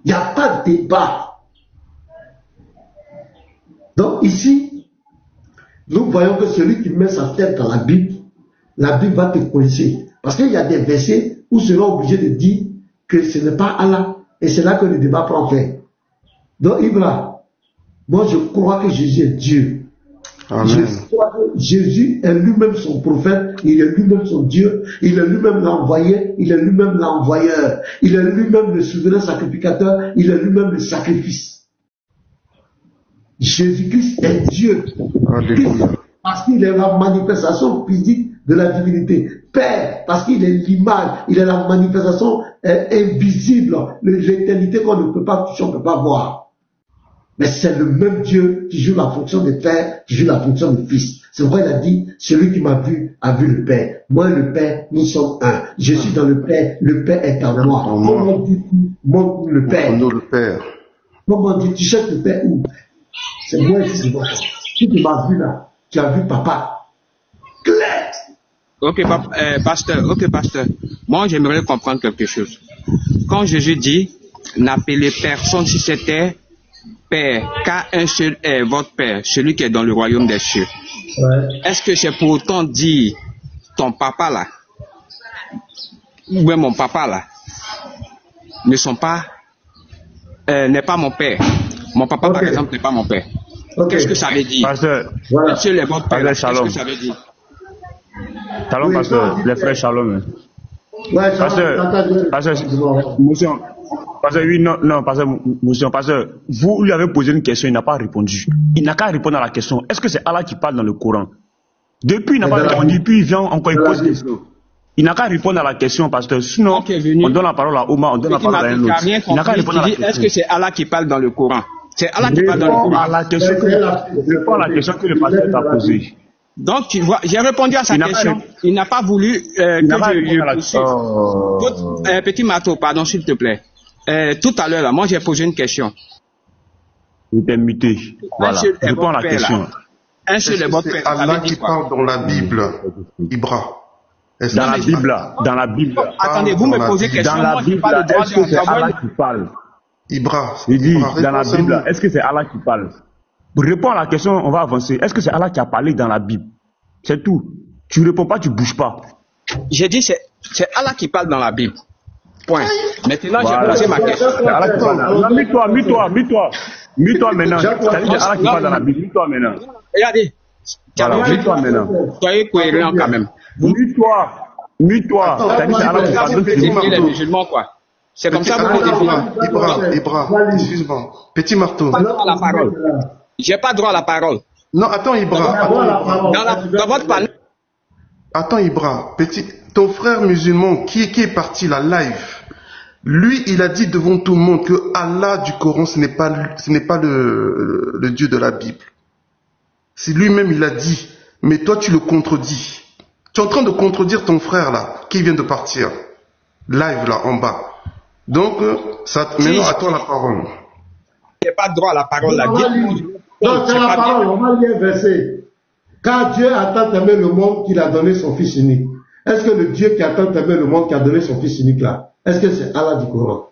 Il n'y a pas de débat. Donc ici, nous voyons que celui qui met sa tête dans la Bible va te coincer. Parce qu'il y a des versets où seront obligés de dire que ce n'est pas Allah. Et c'est là que le débat prend fin. Donc Ibra, moi je crois que Jésus est Dieu. Amen. Je crois que Jésus est lui-même son prophète, il est lui-même son Dieu, il est lui-même l'envoyé, il est lui-même l'envoyeur, il est lui-même le souverain sacrificateur, il est lui-même le sacrifice. Jésus-Christ est Dieu. Parce qu'il est la manifestation physique de la divinité. Père, parce qu'il est l'image, il est la manifestation invisible, l'éternité qu'on ne peut pas toucher, on ne peut pas voir. Mais c'est le même Dieu qui joue la fonction de Père, qui joue la fonction de Fils. C'est pourquoi il a dit, celui qui m'a vu a vu le Père. Moi et le Père, nous sommes un. Je suis dans le Père est en moi. Comment dis-tu, montre le Père? Le Père. Comment dis-tu, tu cherches le Père où? C'est moi qui suis moi. Si tu m'as vu là, tu as vu papa. Claire. Ok, pasteur. Moi, j'aimerais comprendre quelque chose. Quand Jésus dit, n'appelez personne si c'était Père, car un seul est votre Père, celui qui est dans le royaume des cieux. Ouais. Est-ce que c'est pour autant dire ton papa là, ou bien mon papa là, n'est pas mon père. Mon papa, par exemple, n'est pas mon père. Qu'est-ce que ça veut dire? Pasteur, un seul est votre Père. Qu'est-ce que ça veut dire? Shalom, pasteur, les frères Shalom. Ouais, pasteur, vous lui avez posé une question, il n'a pas répondu. Il n'a qu'à répondre à la question. Est-ce que c'est Allah qui parle dans le Coran? Depuis, il n'a pas répondu, puis il vient encore, il pose des questions. Il n'a qu'à répondre à la question, pasteur. Sinon, on donne la parole à Omar, on donne la parole à un autre. Il n'a qu'à répondre à la question. Est-ce que c'est Allah qui parle dans le Coran? C'est Allah qui parle dans le Coran. Réponds à la question que le pasteur t'a posée. Donc, tu vois, j'ai répondu à sa question. Il n'a pas voulu que je poursuive. Petit Marteau, pardon, s'il te plaît. Tout à l'heure, là, moi, j'ai posé une question. Il t'est muté. Voilà. Réponds à la question. Un seul est votre Père. C'est Allah qui parle dans la Bible, Ibra. Dans la Bible. Attendez, vous me posez question. Dans la Bible, est-ce que c'est Allah qui parle? Ibra. Il dit, dans la Bible, est-ce que c'est Allah qui parle? Réponds à la question, on va avancer. Est-ce que c'est Allah qui a parlé dans la Bible? C'est tout. Tu réponds pas, tu bouges pas. J'ai dit, c'est Allah qui parle dans la Bible. Point. Maintenant, j'ai posé ma question. C'est Allah qui parle. Non, mets-toi maintenant. C'est-à-dire c'est Allah qui parle dans la Bible. Mets-toi maintenant. Regardez. Mets-toi maintenant. Soyez cohérent quand même. Mets-toi. C'est-à-dire c'est Allah qui parle. Vous défiez les musulmans, quoi. C'est comme ça que vous défiez. Ibra, excuse-moi. Petit marteau. J'ai pas droit à la parole. Non, attends, Ibra. Dans votre panel. Attends, Ibra. Ton frère musulman qui est parti là, live, lui, il a dit devant tout le monde que Allah du Coran, ce n'est pas le Dieu de la Bible. C'est lui-même, il a dit. Mais toi, tu le contredis. Tu es en train de contredire ton frère là, qui vient de partir. Live là, en bas. Donc, maintenant, à toi la parole. Je n'ai pas droit à la parole. Donc, c'est la parole, on va lire un verset. Car Dieu a tant aimé le monde qu'il a donné son Fils unique. Est-ce que le Dieu qui a tant aimé le monde qui a donné son Fils unique là, est-ce que c'est Allah du Coran?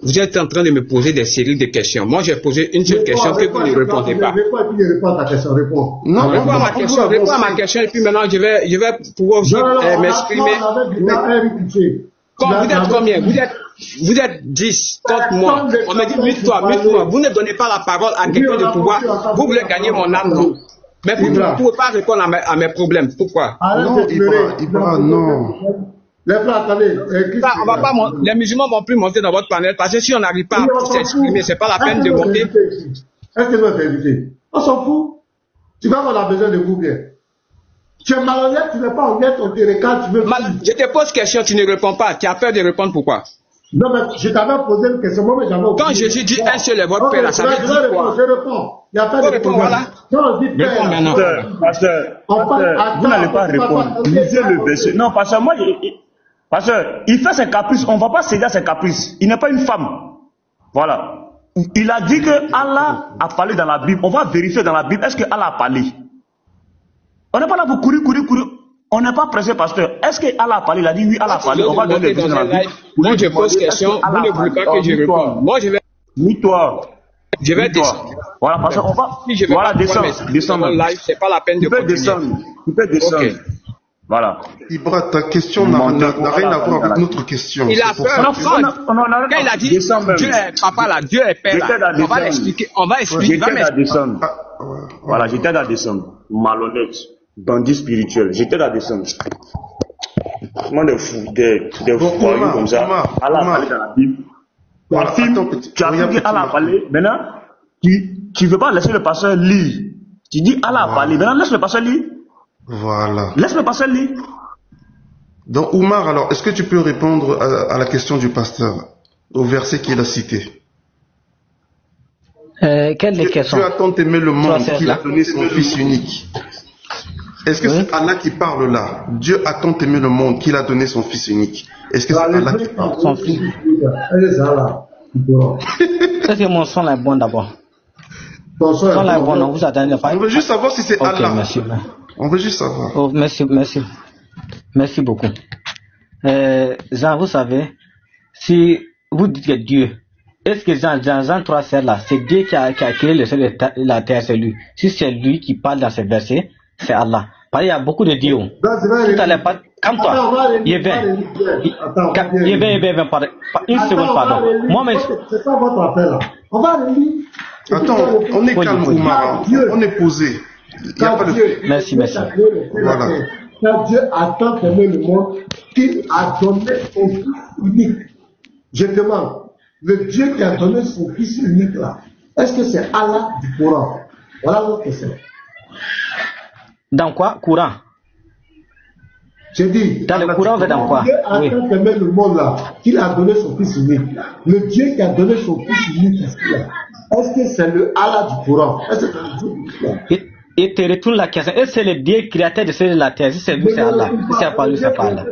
vous êtes en train de me poser des séries de questions. Moi, j'ai posé une seule question que vous ne répondez pas. Réponds et puis réponds à ta question, réponds. Non, réponds à ma question, et puis maintenant, je vais pouvoir m'exprimer. Vous êtes combien? Vous êtes 10 contre moi. On me dit mute-toi. Vous ne donnez pas la parole à quelqu'un de pouvoir. Vous voulez gagner mon âme, non? Mais vous ne pouvez pas répondre à mes problèmes. Pourquoi? Non, Ibra, non. Les frères, attendez. On va pas, les musulmans vont plus monter dans votre panel parce que si on n'arrive pas à s'exprimer, c'est pas la peine de monter. Est-ce que vous êtes invité? On s'en fout. Tu vas avoir besoin de vous bien. Tu es malhonnête, tu n'es pas honnête, on te regarde, tu veux. Je te pose question, tu ne réponds pas. Tu as peur de répondre, pourquoi? Non, mais je t'avais posé une question, moi, mais j'avais oublié. Quand Jésus dit un seul est votre Père, ça veut dire quoi? Je réponds. Il n'y a pas de problème. Voilà. Non, on dit Père. Pasteur, vous n'allez pas répondre. Lisez le verset. Non, pasteur, moi, pasteur, il fait ses caprices, on ne va pas céder à ses caprices. Il n'est pas une femme. Voilà. Il a dit que Allah a parlé dans la Bible. On va vérifier dans la Bible, est-ce que Allah a parlé? On n'est pas là pour courir. On n'est pas pressé, pasteur. Est-ce que Allah a parlé? Il a dit oui, Allah a parlé. On va donner les dans la Bible. Moi, je pose question, vous ne voulez pas que je réponde. Moi, je vais... Toi. Je vais descendre. Voilà, pasteur, on va... Voilà, descendre. Live, c'est pas la peine de continuer. Tu peux descendre. Okay. Voilà. Ibra, ta question n'a rien à voir avec notre question. Il a peur. Quand il a dit Dieu est papa là, Dieu est père là, on va l'expliquer. J'étais à descendre. Voilà, j'étais à descendre. Malhonnête. Bandit spirituel. J'étais à descendre. Comment des fous, des foyous comme ça. Allah a parlé dans la Bible. Voilà, tu as dit Allah a parlé. Maintenant, tu ne veux pas laisser le pasteur lire. Tu dis Allah a parlé. Maintenant, laisse le pasteur lire. Voilà. Laisse le pasteur lire. Donc, Oumar, alors, est-ce que tu peux répondre à la question du pasteur, au verset qu'il a cité? Quelle question? Dieu a tant aimé le monde qu'il a donné son Fils unique. Est-ce que c'est Allah qui parle là? Dieu a tant aimé le monde qu'il a donné son Fils unique. Est-ce que c'est Allah qui parle? Son fils. Est-ce que mon son est bon d'abord? Ton son est bon, non? Vous attendez pas? On veut juste savoir si c'est Allah. Merci. On veut juste savoir. Oh, merci beaucoup. Jean, vous savez, si vous dites que Dieu, est-ce que Jean 3,7 là, c'est Dieu qui a créé le ciel et la terre, c'est lui? Si c'est lui qui parle dans ce verset, c'est Allah. Parce qu'il y a beaucoup de dieux. Tout à l'heure, comme toi, il viens, une seconde, pardon. Moi, mais... C'est pas votre appel là. On va aller. Attends, on est calme, Oumar. On est posé. Il n'y a pas de... Merci. Voilà. Quand Dieu a tant aimé le monde qu'il a donné son Fils unique. Je demande, le Dieu qui a donné son Fils unique là, est-ce que c'est Allah du Coran? Voilà notre question. Dans quoi? Courant? J'ai dit, dans le Coran, dans quoi? Dieu a tant aimé le monde là qu'il a donné son Fils unique. Le Dieu qui a donné son Fils unique ici là, est-ce que c'est le Allah du Coran? Est-ce que c'est le Dieu du Coran? Et te retourne la question. Est-ce que c'est le Dieu créateur de ciel et de la terre? Si c'est lui, c'est Allah. Si c'est pas lui, c'est pas Allah.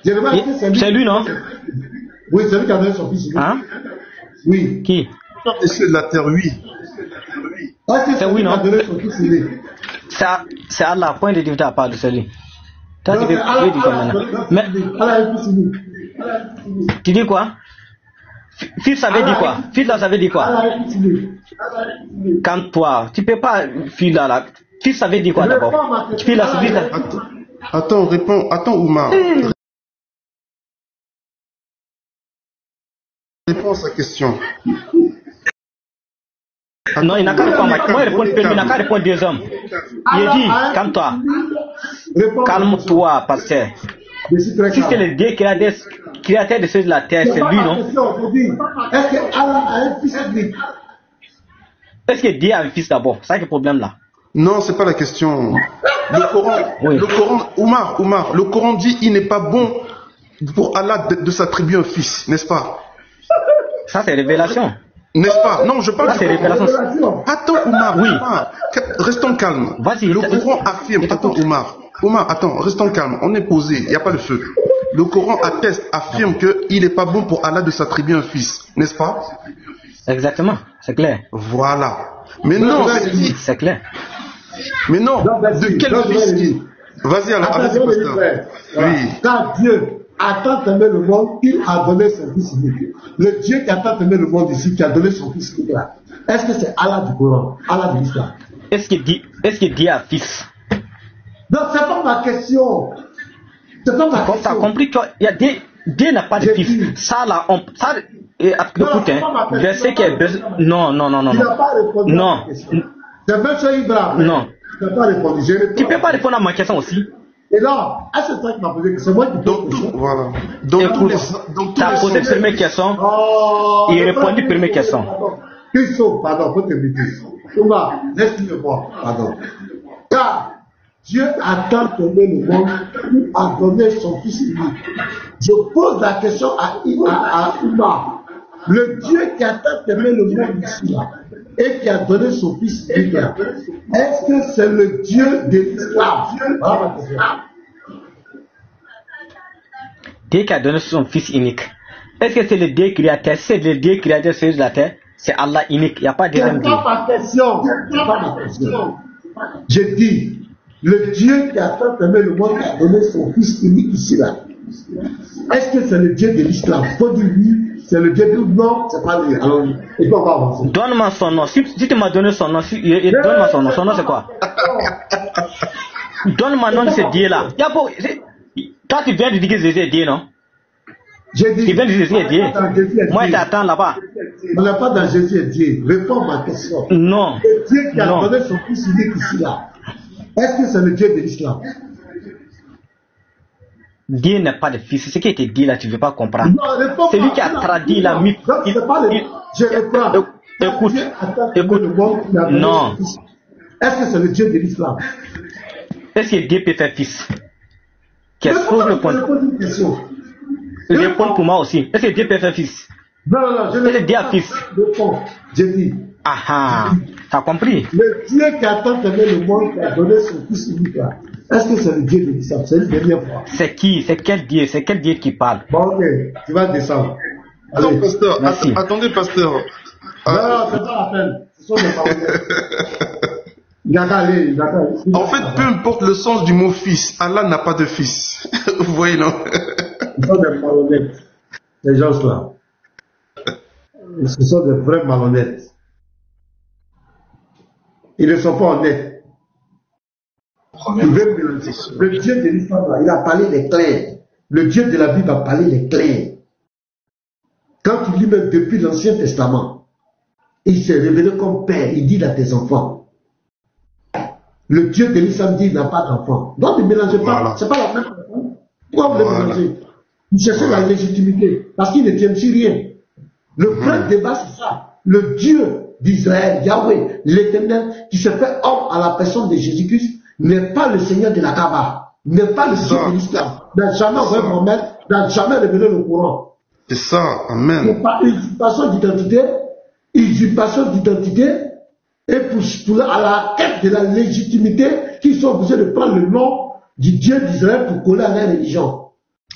C'est lui, non? Oui, c'est lui qui a donné son Fils unique. Hein? Oui. Qui? Le ciel de la terre, oui. C'est oui, non? C'est Allah. Point de division à part de celui. Toi, tu veux dire quoi maintenant? Mais, tu dis quoi? Fils, ça veut dire quoi? Fils, là, ça veut dire quoi? Quand toi, tu peux pas, fils, là. Fils, ça veut dire quoi d'abord? Fils, là, c'est là. Attends, réponds. Attends, Oumar. Réponds à sa question. Non, il n'a qu'à répondre. Moi, il n'a qu'à répondre des hommes. Il dit, calme-toi. Calme-toi, pasteur. Si c'est le Dieu créateur de ceux de la terre, c'est lui, non? Est-ce que Allah a un fils unique? Est-ce que Dieu a un fils d'abord? C'est ça le problème là. Non, c'est pas la question. Le Coran, Oumar, le Coran dit il n'est pas bon pour Allah de s'attribuer un fils, n'est-ce pas? Ça c'est révélation. N'est-ce pas? Non, je parle de révélation. Attends, Oumar, oui. Restons calmes. Le Coran affirme. Attends, Oumar, attends, restons calmes. On est posé, il n'y a pas de feu. Le Coran affirme qu'il n'est pas bon pour Allah de s'attribuer un fils, n'est-ce pas? Exactement, c'est clair. Voilà. Mais non, c'est clair. Mais non, de quel fils? Vas-y alors, vas-y, pasteur. Oui. Quand Dieu a tant aimé le monde, il a donné son fils unique. Le Dieu qui a tant aimé le monde ici, qui a donné son fils unique là, est-ce que c'est Allah du Coran, Allah de l'Islam? Est-ce qu'il dit à fils? Non, c'est pas ma question. C'est pas ma question. Tu as compris qu'il y a Dieu n'a pas de fils. Ça là, écoute, je sais qu'il non. Il n'a pas répondu à ma question. C'est M. Ibrahim. Non. Tu n'as pas répondu. Tu ne peux pas répondre à ma question aussi. Et là, à ce temps qu'il m'a posé, c'est moi qui pose la question. Voilà. Écoute, tu as posé la première question, il répondit à la première question. Christo, pardon, faut te dire. Thomas, laisse-le-moi, pardon. Car Dieu a tant aimé le monde, il a donné son fils unique. Je pose la question à Uma. Le Dieu qui a tant aimé le monde ici, là, et qui a donné son fils unique, est-ce que c'est le Dieu de l'islam? Voilà ma question. Dieu qui a donné son fils unique. Est-ce que c'est le Dieu créateur? C'est le Dieu créateur sur la terre. C'est Allah unique. Il n'y a pas de deuxième Dieu. C'est pas ma question. C'est pas ma question. J'ai dit, le Dieu qui a tant aimé le monde, qui a donné son fils unique ici là. Est-ce que c'est le Dieu de l'islam? Faut dire oui, c'est le Dieu de non, c'est pas lui. Alors, et puis on va avancer. Donne-moi son nom. Si tu m'as donné son nom, donne-moi son nom. Son nom c'est quoi? Donne-moi le nom de ce Dieu là. Toi tu viens de dire que Jésus est Dieu, non? J'ai dit. Tu viens de dire que Jésus est Dieu. Moi je t'attends là-bas. On n'a pas dans Jésus est Dieu. Réponds à ma question. Non. Le Dieu qui a donné son fils unique ici là. Est-ce que c'est le Dieu de l'islam? Dieu n'a pas de fils. Ce qui a été dit là, tu ne veux pas comprendre. Non, c'est lui qui a traduit la mythe. Je reprends. Écoute. Non. Est-ce que c'est le Dieu de l'islam? Est-ce que Dieu peut faire fils? Qu'est-ce le point? Réponds pour moi aussi. Est-ce que Dieu peut faire fils? Non, je vais dire fils. J'ai dit. Ah, t'as compris? Le Dieu qui a tant aimé le monde, qui a donné son fils unique là. Est-ce que c'est le Dieu de l'islam? C'est une dernière fois. C'est qui? C'est quel Dieu? C'est quel Dieu qui parle? Bon, ok, tu vas descendre. Allez. Pasteur, attendez, pasteur. Non, c'est pas la peine. Ce sont des paroles. En fait, peu importe le sens du mot fils, Allah n'a pas de fils. Vous voyez, non? Ce sont des malhonnêtes, ces gens-là. Ce sont des vrais malhonnêtes. Ils ne sont pas honnêtes. Le Dieu de l'islam, il a parlé les clairs. Le Dieu de la Bible a parlé les clairs. Quand tu lis même depuis l'Ancien Testament, il s'est révélé comme père. Il dit à tes enfants. Le Dieu de l'islam dit qu'il n'a pas d'enfant. Donc ne mélangez pas. Voilà. C'est pas la même chose. Pourquoi vous le mélangez? Vous cherchez la légitimité. Parce qu'il ne tient sur rien. Le vrai débat, c'est ça. Le Dieu d'Israël, Yahweh, l'Éternel, qui se fait homme à la personne de Jésus-Christ, n'est pas le Seigneur de la Kaaba, n'est pas le Seigneur de l'Islam, n'a jamais envoyé Mohamed, n'a jamais révélé le Coran. C'est ça, amen. C'est pas usurpation d'identité, et pour à la quête de la légitimité, qu'ils sont obligés de prendre le nom du Dieu d'Israël pour coller à leur religion.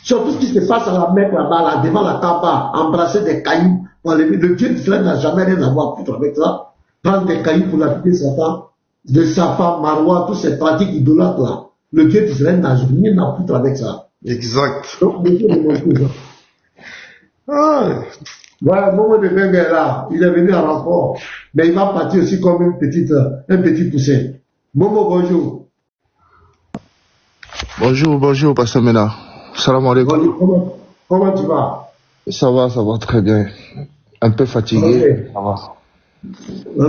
Surtout ce qui se passe à la Mecque là-bas, là, devant la Kaaba, embrasser des cailloux. Le Dieu d'Israël n'a jamais rien à voir avec ça. Prendre des cailloux pour lappider Satan, de Safa, Marwa, toutes ces pratiques idolâtres là. Le Dieu d'Israël n'a rien à foutre avec ça. Exact. Donc, le Dieu de mon cousin. Voilà, Momo de Bengue est là. Il est venu à renfort. Mais il va partir aussi comme un petit poussin. Momo, bonjour. Bonjour, Pasteur Mena. Salam alaikum. Comment tu vas? Ça va très bien. Un peu fatigué. Okay. Ça va.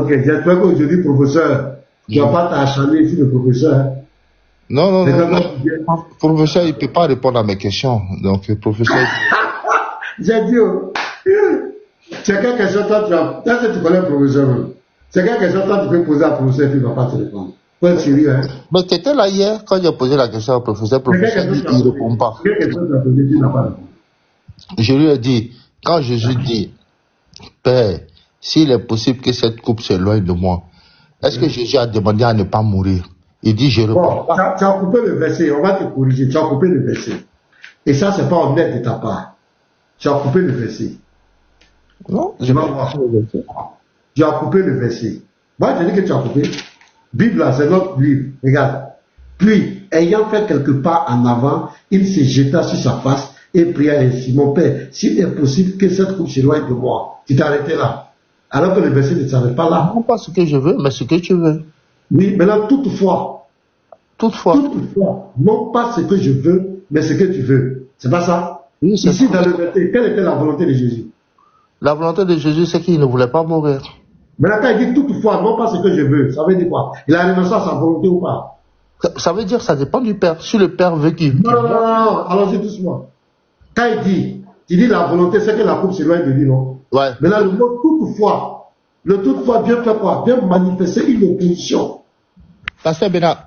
Ok, j'espère qu'aujourd'hui, professeur, tu vas pas t'acharner ici, le professeur. Non. Le professeur, il ne peut pas répondre à mes questions. Donc, le professeur. J'ai dit, c'est quelle question toi tu as. Est-ce que tu connais le professeur? C'est quelle question toi tu peux poser à professeur et puis il ne va pas te répondre. Faut être sérieux, hein. Mais tu étais là hier quand j'ai posé la question au professeur. Le professeur dit qu'il ne répond pas. Quelle question tu as posé, tu n'as pas répondu? Je lui ai dit, quand Jésus dit, Père, s'il est possible que cette coupe s'éloigne de moi, est-ce que Jésus a demandé à ne pas mourir? Il dit, je réponds pas. Tu as coupé le verset, on va te corriger, tu as coupé le verset. Et ça, c'est pas honnête de ta part. Tu as coupé le verset. Non, je vais voir. Tu as coupé le verset. Moi, je dis que tu as coupé. Bible, là, c'est notre livre. Regarde. Puis, ayant fait quelques pas en avant, il se jeta sur sa face et pria ainsi, mon Père, s'il est possible que cette coupe s'éloigne de moi. Tu t'es arrêté là. Alors que le verset ne s'arrête pas là. Non pas ce que je veux, mais ce que tu veux. Oui, maintenant, toutefois, non pas ce que je veux, mais ce que tu veux. C'est pas ça? Oui, c'est ici, ça. dans le verset, quelle était la volonté de Jésus? La volonté de Jésus, c'est qu'il ne voulait pas mourir. Maintenant, quand il dit toutefois, non pas ce que je veux, ça veut dire quoi? Il a renoncé à sa volonté ou pas? Ça veut dire que ça dépend du Père. Si le Père veut qu'il... Non, allons-y doucement. Quand il dit la volonté, c'est que la coupe s'éloigne de lui, non? Ouais. Maintenant, le mot toutefois, le toutefois vient faire quoi? Vient manifester une opposition. Pasteur Bena,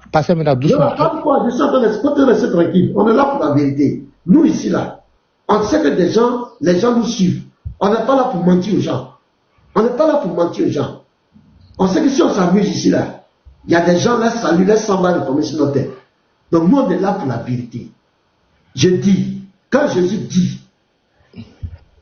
doucement. Non, pas je suis en train de rester tranquille. On est là pour la vérité. Nous, ici, là, on sait que les gens nous suivent. On n'est pas là pour mentir aux gens. On n'est pas là pour mentir aux gens. On sait que si on s'amuse ici, là, il y a des gens là, salut, laisse s'en va reformer sur notre tête. Donc, nous, on est là pour la vérité. Je dis, quand Jésus dit,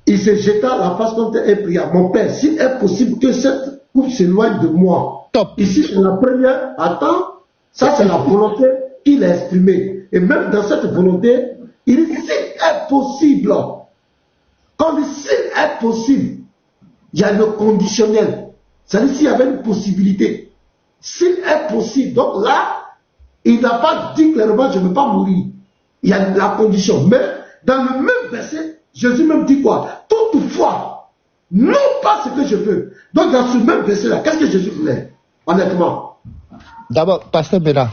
il se jeta la face contre et pria, mon Père, s'il est possible que cette coupe s'éloigne de moi. Top. Ici, c'est la première. Attends, ça, c'est la volonté qu'il a exprimée. Et même dans cette volonté, il dit, s'il est possible. Quand il dit, s'il est possible, il y a le conditionnel. C'est-à-dire s'il y avait une possibilité. S'il est possible. Donc là, il n'a pas dit clairement, je ne veux pas mourir. Il y a la condition. Mais dans le même verset, Jésus même dit quoi? Toutefois, non pas ce que je veux. Donc dans ce même verset-là, qu'est-ce que Jésus voulait? Honnêtement. D'abord, Pasteur Bena,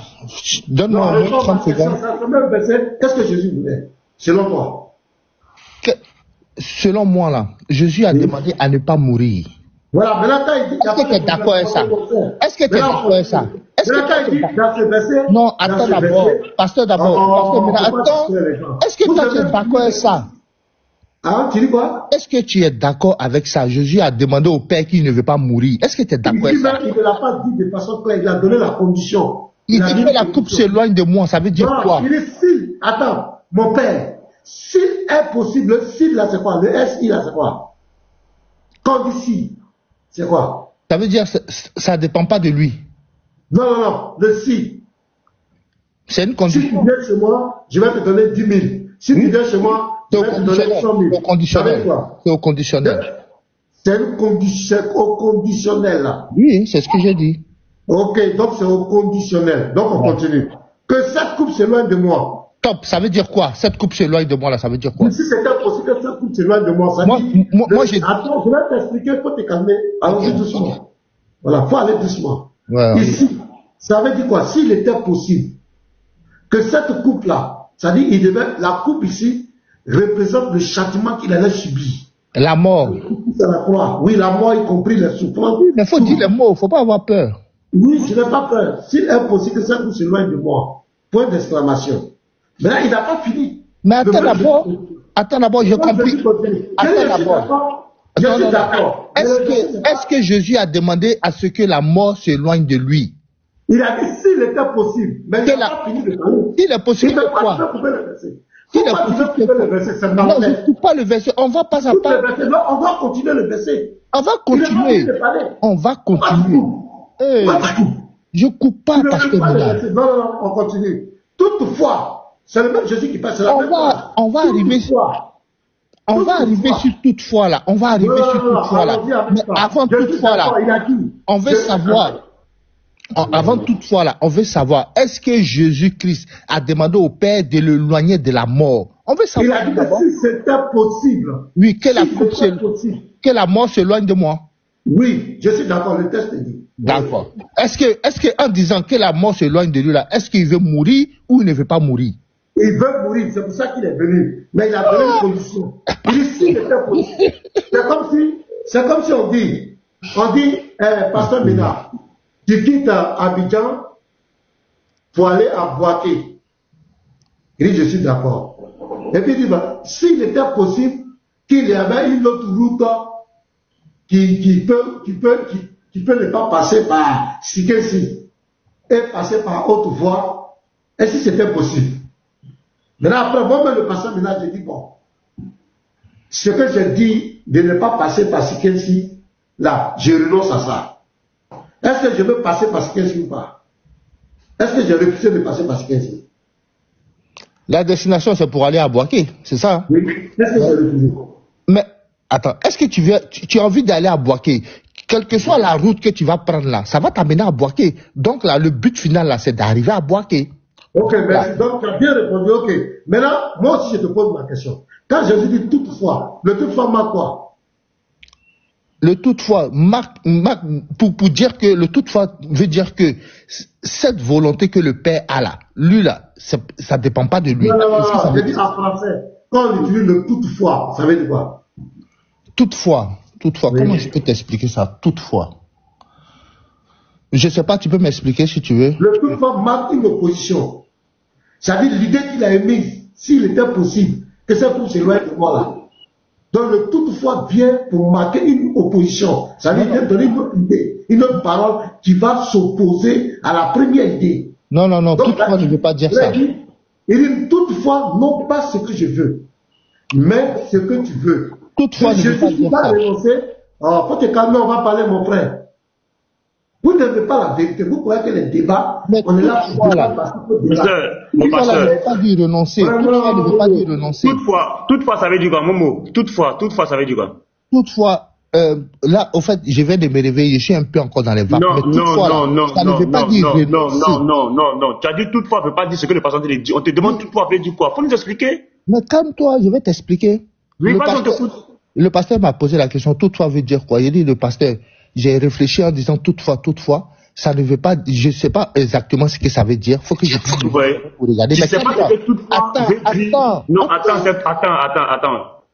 donne-moi 30 secondes. Dans ce même verset, qu'est-ce que Jésus voulait? Selon toi? Selon moi, là, Jésus a demandé à ne pas mourir. Voilà, maintenant quand il dit... Est-ce que tu es d'accord avec ça? Est-ce que tu es d'accord avec ça? Est-ce que tu es d'accord? Dans ce verset... Non, attends d'abord. Pasteur d'abord. Attends. Est-ce que toi tu es d'accord avec ça? Ah, tu dis quoi? Est-ce que tu es d'accord avec ça? Jésus a demandé au Père qu'il ne veut pas mourir. Est-ce que tu es d'accord avec ça? Il ne l'a pas dit de façon claire, il a donné la condition. Il dit que la coupe s'éloigne de moi, ça veut dire quoi? Il dit si, attends, mon Père, s'il est possible, s'il là c'est quoi? Le S, il là c'est quoi? Quand dit si, c'est quoi? Ça veut dire ça ne dépend pas de lui. Non, le si. C'est une condition. Si tu viens chez moi, je vais te donner 10 000. Si tu viens chez moi, c'est au conditionnel. C'est au conditionnel. C'est au conditionnel là. Oui, c'est ce que j'ai dit. Ok, donc c'est au conditionnel. Donc on continue. Que cette coupe s'éloigne de moi. Top, ça veut dire quoi? Cette coupe s'éloigne de moi là, ça veut dire quoi? Si c'était possible que cette coupe s'éloigne de moi, ça dit... Attends, je vais t'expliquer, il faut te calmer. Allons-y doucement. Voilà, il faut aller doucement. Ouais. Ici, ça veut dire quoi? S'il était possible que cette coupe là, ça dit la coupe ici représente le châtiment qu'il allait subir. La mort. C'est la croix. Oui, la mort, y compris les souffrances. Mais il faut dire les mots, il ne faut pas avoir peur. Oui, je n'ai pas peur. S'il est possible que cette coupe s'éloigne de moi. Point d'exclamation. Mais là, il n'a pas fini. Mais attends d'abord, j'ai compris. Attends d'abord. Je suis d'accord. Est-ce que Jésus a demandé à ce que la mort s'éloigne de lui? Il a dit s'il était possible. Mais il n'a pas fini de parler. S'il est possible de quoi? Non, je ne coupe pas le verset. On va pas à pas. Non, on va continuer le verset. On va continuer. On va continuer. Je coupe pas parce que non, on continue. Toutefois, c'est le même Jésus qui passe là. On va arriver sur toutefois là. On va arriver sur toutefois là. Mais avant toutefois là, on veut savoir. Avant toutefois là, on veut savoir, est-ce que Jésus-Christ a demandé au Père de l'éloigner de la mort? On veut savoir. Il a dit si c'était possible. Oui, que la mort s'éloigne de moi. Oui, je suis d'accord, le texte dit. D'accord. Est-ce que en disant que la mort s'éloigne de lui là, est-ce qu'il veut mourir ou il ne veut pas mourir? Il veut mourir, c'est pour ça qu'il est venu. Mais il a donné une condition. Il dit si c'était possible. C'est comme si on dit, Pasteur Ménard, tu quittes Abidjan pour aller à Boaké. Il dit, je suis d'accord. Et puis il dit, s'il était possible qu'il y avait une autre route qui peut ne pas passer par Sikensi et passer par haute voie, et si c'était possible. Maintenant, après, moi-même, le pasteur Ménard, je dis, bon, ce que j'ai dit de ne pas passer par Sikensi, là, je renonce à ça. Est-ce que je veux passer par Sikensi ou pas? Est-ce que j'ai refusé de passer par Sikensi? La destination, c'est pour aller à Boaké, c'est ça? Oui. Qu'est-ce que c'est le toujours? Mais, attends, est-ce que tu as envie d'aller à Boaké? Quelle que soit la route que tu vas prendre là, ça va t'amener à Boaké. Donc là, le but final là, c'est d'arriver à Boaké. Ok, merci. Donc, tu as bien répondu, ok. Maintenant, moi aussi, je te pose ma question. Quand Jésus dit toutefois, le toutefois marque quoi? Le toutefois marque pour dire que le toutefois veut dire que cette volonté que le Père a là, lui là, ça dépend pas de lui. Non, je dis en français. Quand on utilise le toutefois, ça veut dire quoi? Toutefois, oui. Comment je peux t'expliquer ça? Toutefois. Je sais pas, tu peux m'expliquer si tu veux. Le toutefois marque une opposition. Ça veut dire l'idée qu'il a émise, s'il était possible, que ça trouve s'éloigner de moi là. Donc le toutefois vient pour marquer une opposition. Ça veut dire donner une autre idée, une autre parole qui va s'opposer à la première idée. Non, donc, toutefois, je ne veux pas dire ça. Il dit toutefois, non pas ce que je veux, mais ce que tu veux. Toutefois, je ne veux pas dire ça. Faut te calmer, on va parler, mon frère. Vous n'aimez pas la vérité. Vous croyez que les débats, on est là pour mon pasteur. Ne veut pas dire renoncer. Toutefois, ne veut pas dire renoncer. Toutefois, ça veut dire quoi, Momo? Toutefois, ça veut dire quoi? Toutefois, là, au fait, je viens de me réveiller, je suis un peu encore dans les vagues. Non. Ça ne veut pas dire renoncer. Non. Tu as dit toutefois, ne veut pas dire ce que le pasteur dit. On te demande toutefois, veut dire quoi? Faut nous expliquer. Mais calme-toi, je vais t'expliquer. Oui, vas-y, on t'écoute. Le pasteur m'a posé la question, toutefois veut dire quoi? Il dit, le pasteur, j'ai réfléchi en disant toutefois, ça ne veut pas, je ne sais pas exactement ce que ça veut dire. Faut que je prenne pour regarder. Je ne sais pas ce que toutefois veut dire. Non, attends.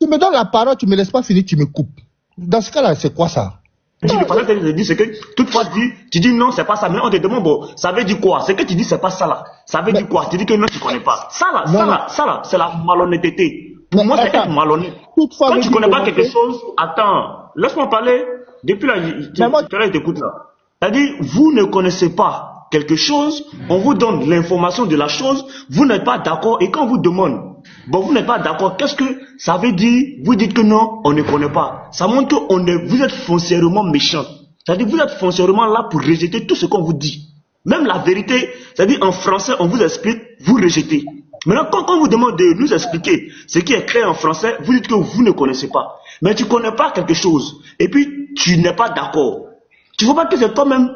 Tu me donnes la parole, tu me laisses pas finir, tu me coupes. Dans ce cas-là, c'est quoi ça? Le pasteur te dit, c'est que toutefois tu dis non, c'est pas ça, mais on te demande, bon, ça veut dire quoi? C'est que tu dis c'est pas ça là. Ça veut dire quoi? Tu dis que non, tu connais pas. Ça là, c'est la malhonnêteté. Pour moi, c'est être malhonnête. Quand tu connais pas quelque chose, attends, laisse-moi parler. Depuis là, je t'écoute là. C'est-à-dire, vous ne connaissez pas quelque chose, on vous donne l'information de la chose, vous n'êtes pas d'accord, et quand on vous demande, bon, vous n'êtes pas d'accord, qu'est-ce que ça veut dire? Vous dites que non, on ne connaît pas. Ça montre que vous êtes foncièrement méchant. C'est-à-dire, vous êtes foncièrement là pour rejeter tout ce qu'on vous dit. Même la vérité, c'est-à-dire en français, on vous explique, vous rejetez. Maintenant, quand on vous demande de nous expliquer ce qui est clair en français, vous dites que vous ne connaissez pas. Mais tu ne connais pas quelque chose, et puis tu n'es pas d'accord. Tu ne vois pas que c'est toi-même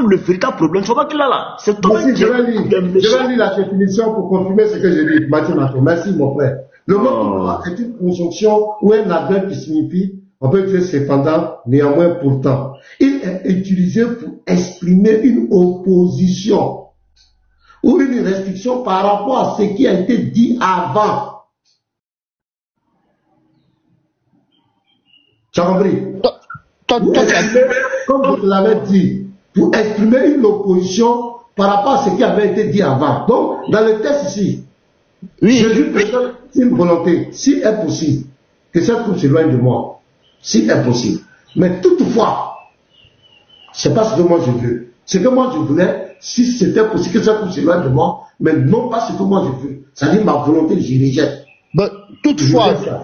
le véritable problème. Tu ne vois pas que là, c'est toi-même je vais lire la définition pour confirmer ce que j'ai dit. Mathieu Nato, merci mon frère. Le mot est une conjonction ou un adverbe qui signifie, on peut dire cependant, néanmoins pourtant. Il est utilisé pour exprimer une opposition ou une restriction par rapport à ce qui a été dit avant. Tu as compris? Comme vous l'avez dit, pour exprimer une opposition par rapport à ce qui avait été dit avant. Donc, dans le texte ici, Jésus présente une volonté, si est possible, que cette coupe s'éloigne de moi, si est possible. Mais toutefois, c'est pas ce que moi je veux. Ce que moi je voulais, si c'était possible que cette coupe s'éloigne de moi, mais non pas ce que moi je veux. C'est-à-dire ma volonté, je rejette.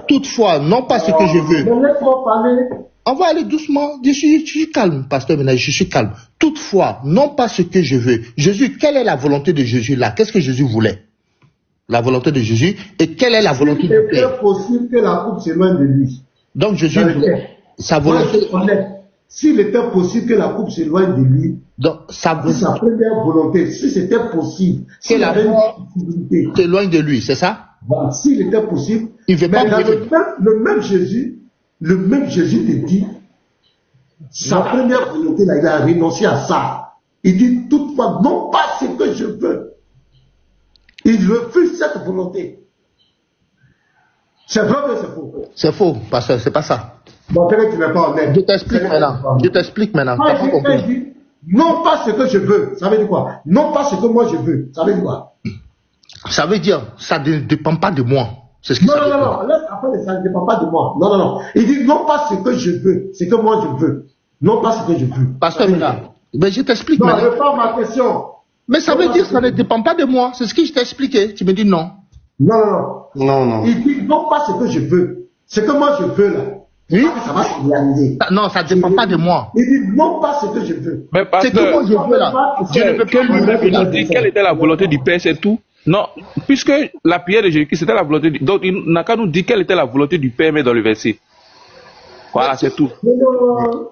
Toutefois, non pas ce que je veux. Mais laisse-moi parler. On va aller doucement. Je suis calme, pasteur Ménage, je suis calme. Toutefois, non pas ce que je veux. Jésus, quelle est la volonté de Jésus là? Qu'est-ce que Jésus voulait? La volonté de Jésus. Et quelle est la volonté de Dieu? C'est possible que la coupe s'éloigne de lui. Donc Jésus voulait sa volonté. S'il était possible que la coupe s'éloigne de lui, donc sa première volonté, si c'était possible, que la coupe s'éloigne de lui, c'est ça? Voilà, s'il était possible, il veut pas le même Jésus te dit, sa première volonté, là, il a renoncé à ça. Il dit toutefois, non pas ce que je veux. Il refuse cette volonté. C'est vrai ou c'est faux? C'est faux, parce que c'est pas ça. Bon, peut-être que tu n'es pas honnête. Je t'explique maintenant. Il dit, non pas ce que je veux. Ça veut dire quoi? Non pas ce que moi je veux. Ça veut dire quoi? Ça veut dire, ça ne dépend pas de moi. C'est ce que ça veut dire. Non, laisse après, ça ne dépend pas de moi. Non. Il dit, non pas ce que je veux, ce que moi je veux. Non pas ce que je veux. Pasteur Mina, mais je t'explique maintenant. Non, réponds ma question. Mais ça veut dire que ça ne dépend pas de moi. C'est ce que je t'ai expliqué. Tu me dis non. Non. Il dit, non pas ce que je veux. Ce que moi je veux là. Oui. Ça va se réaliser. Non, ça ne dépend pas de moi. Il dit, non pas ce que je veux. Mais c'est que moi je veux là. Dieu ne peut pas lui-même demander quelle était la volonté du Père, c'est tout. Non, puisque la prière de Jésus-Christ, c'était la volonté du... Donc, il n'a qu'à nous dire quelle était la volonté du Père, mais dans le verset. Voilà, c'est tout.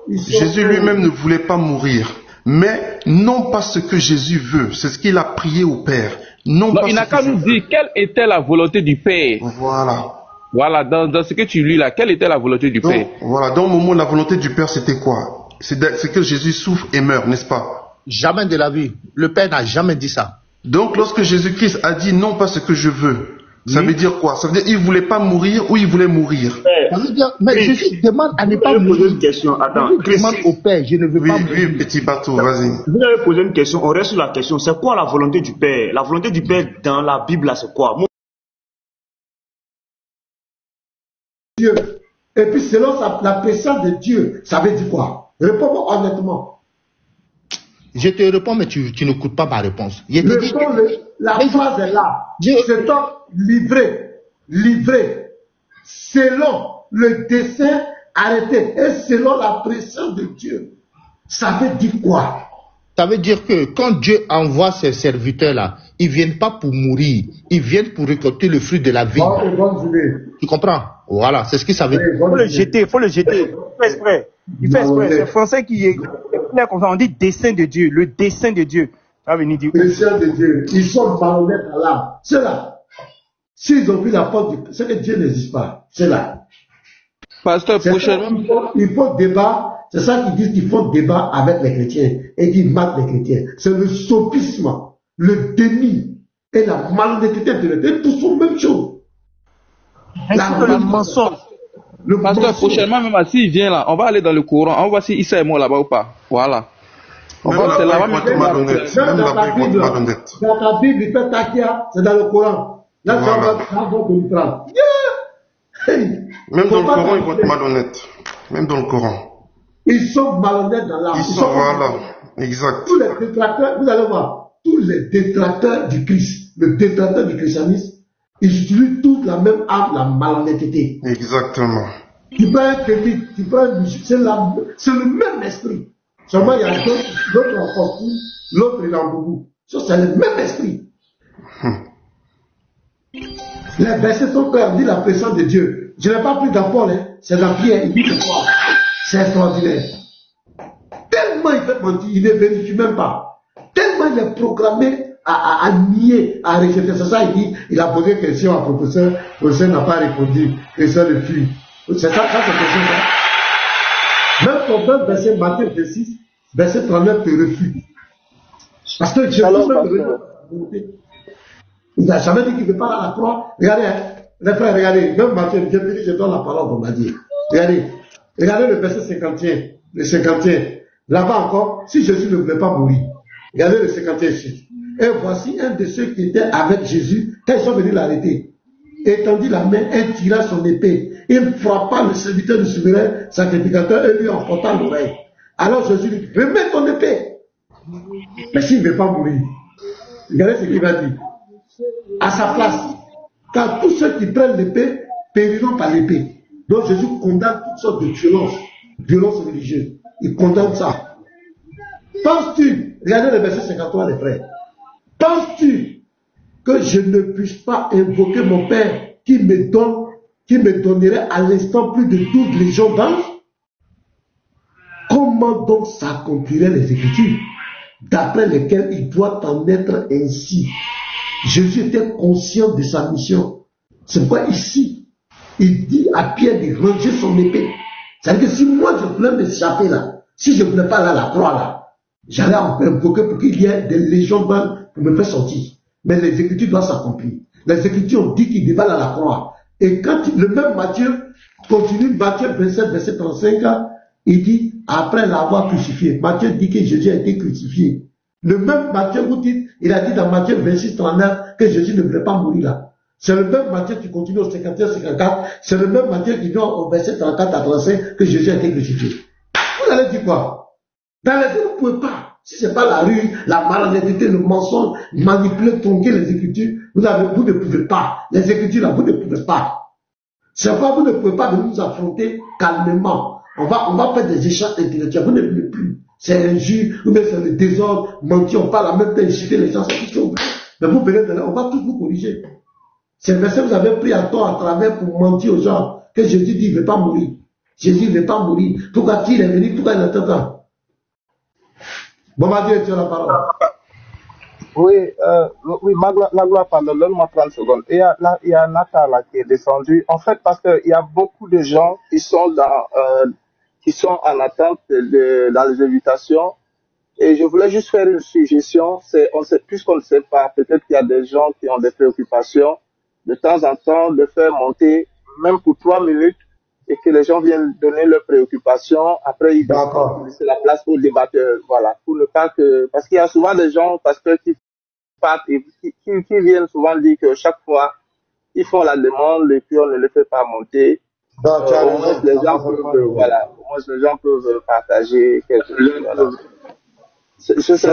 Jésus lui-même ne voulait pas mourir. Mais non pas ce que Jésus veut, c'est ce qu'il a prié au Père. Non, Non, pas il ce n'a que qu'à je nous veux. dire quelle était la volonté du Père. Voilà. Voilà, dans ce que tu lis là, quelle était la volonté du Père? Donc, voilà. Dans le moment, la volonté du Père, c'était quoi? C'est que Jésus souffre et meurt, n'est-ce pas? Jamais de la vie. Le Père n'a jamais dit ça. Donc, lorsque Jésus-Christ a dit non pas ce que je veux, ça veut dire quoi? Ça veut dire qu'il voulait pas mourir ou il voulait mourir? Ça veut dire, mais Jésus demande à ne pas Je vais poser mourir. une question. Attends, Jésus demande au Père, je ne veux Oui, pas mourir. oui, petit bateau, vas-y. vous avez posé une question. On reste sur la question. C'est quoi la volonté du Père? La volonté du Père dans la Bible, là, c'est quoi? Moi, Dieu. Et puis selon la présence de Dieu, ça veut dire quoi? Réponds-moi honnêtement. Je te réponds, mais tu n'écoutes pas ma réponse. Je te dis, La phrase est là. C'est un livré selon le dessein arrêté et selon la présence de Dieu. Ça veut dire quoi? ça veut dire que quand Dieu envoie ses serviteurs-là, ils ne viennent pas pour mourir, ils viennent pour récolter le fruit de la vie. Tu comprends? Voilà, c'est ce que ça veut dire. Il faut le jeter, il faut le jeter. Il fait exprès. Il fait exprès. C'est français qui est clair comme ça. On dit dessein de Dieu, le dessein de Dieu. Ça va venir dire. Dessein de Dieu. Ils sont malhonnêtes à l'âme. C'est là. S'ils ont vu la porte, c'est que Dieu n'existe pas. C'est là. Pasteur, prochainement. Il faut débat. C'est ça qu'ils disent qu'ils font débat avec les chrétiens et qu'ils matent les chrétiens. C'est le sopisme, le déni et la malhonnêteté intellectuelle. Tous sont la même chose. Le mensonge. Le pasteur, prochainement, même s'il vient là, on va aller dans le Coran, on va voir si Issa est mort là-bas ou pas. Voilà. On Même va, c'est là-bas, la Bible malhonnête. Même la Bible malhonnête. Dans ta Bible, il fait takia, c'est dans le Coran. Là, tu vas avoir de prendre. Même dans le Coran, ils vont être malhonnêtes. Même dans le Coran. Ils sont malhonnêtes dans l'âme. Ils sont, voilà, exact. Tous les détracteurs, vous allez voir, tous les détracteurs du Christ, le détracteur du christianisme, ils utilisent toute la même âme, la malhonnêteté. Exactement. Tu prends un chrétien, tu prends un musulman, c'est le même esprit. Seulement, il y a l'autre en costume, l'autre il est en boubou. Ça, c'est le même esprit. Les versets sont clairs, dit la présence de Dieu. Je n'ai pas pris d'apôtre, hein. C'est dans Pierre, il dit que quoi? C'est extraordinaire. Tellement il fait mentir, il ne vérifie même pas. Tellement il est programmé à nier, à rejeter. C'est ça, il dit, il a posé une question à professeur, le professeur n'a pas répondu, le professeur le fuit. C'est ça, c'est ça. Même ton père, verset Matthieu 26, verset 39 te refuse. Parce que Jésus il n'a jamais dit qu'il ne veut pas à la croix. Regardez, hein, les frères, regardez, même Matthieu, je donne la parole pour m'a dit. Regardez le verset 51, le 51. Là-bas encore, si Jésus ne voulait pas mourir, regardez le 51 ici. Et voici un de ceux qui étaient avec Jésus, quand ils sont venus l'arrêter. Étendit la main, il tira son épée. Il frappa le serviteur du souverain sacrificateur et lui emporta l'oreille. Alors Jésus lui dit, remets ton épée. Mais s'il ne veut pas mourir, regardez ce qu'il va dire. À sa place, car tous ceux qui prennent l'épée périront par l'épée. Donc Jésus condamne toutes sortes de violences religieuses. Il condamne ça. Penses-tu, regardez le verset 53 les frères, penses-tu que je ne puisse pas invoquer mon Père qui me donnerait à l'instant plus de 12 légions d'anges? Comment donc s'accompliraient les Écritures, d'après lesquelles il doit en être ainsi? Jésus était conscient de sa mission. C'est pourquoi ici, il dit à Pierre de ranger son épée. C'est-à-dire que si moi je voulais m'échapper là, si je ne voulais pas aller à la croix là, j'allais invoquer pour qu'il y ait des légions d'anges pour me faire sortir. Mais les Écritures doivent s'accomplir. Les Écritures ont dit qu'il devait aller à la croix. Et quand le même Matthieu continue, Matthieu 27, verset 35, il dit, après l'avoir crucifié, Matthieu dit que Jésus a été crucifié. Le même Matthieu, vous dites, il a dit dans Matthieu 26, 39 que Jésus ne voulait pas mourir là. C'est le même Matthieu qui continue au 51, 54. C'est le même Matthieu qui dit au verset 34 à 35 que Jésus a été crucifié. Vous allez dire quoi? Dans la vie, vous ne pouvez pas. Si ce n'est pas la rue, la malhonnêteté, le mensonge, manipuler, tronquer les Écritures, vous ne pouvez pas. Les Écritures là, vous ne pouvez pas. C'est pas vous ne pouvez pas de nous affronter calmement. On va faire des échanges intellectuels. Vous ne pouvez plus. C'est injure, ou bien c'est le désordre, mentir, on parle en même temps, insulter les gens, c'est tout ce que vous voulez. Mais vous venez de là, on va tous vous corriger. C'est le verset que vous avez pris à tort à travers pour mentir aux gens que Jésus dit qu'il ne veut pas mourir. Jésus ne veut pas mourir. Pourquoi il est venu, pourquoi il est temps? Bon, Dieu, tu as la parole. Oui, oui, la gloire, pardon, donne-moi 30 secondes. Il y a Nathan là qui est descendu. En fait, parce qu'il y a beaucoup de gens qui sont en attente dans les invitations. Et je voulais juste faire une suggestion. Puisqu'on ne sait pas, peut-être qu'il y a des gens qui ont des préoccupations, de temps en temps, de faire monter, même pour 3 minutes, et que les gens viennent donner leurs préoccupations. Après, ils doivent laisser la place aux débatteurs. Voilà. Pour ne pas que, parce qu'il y a souvent des gens, pasteurs, qui partent et qui viennent souvent dire que chaque fois, ils font la demande et puis on ne les fait pas monter. Au moins, les gens peuvent partager quelque chose. Voilà. C'est ce que je sais.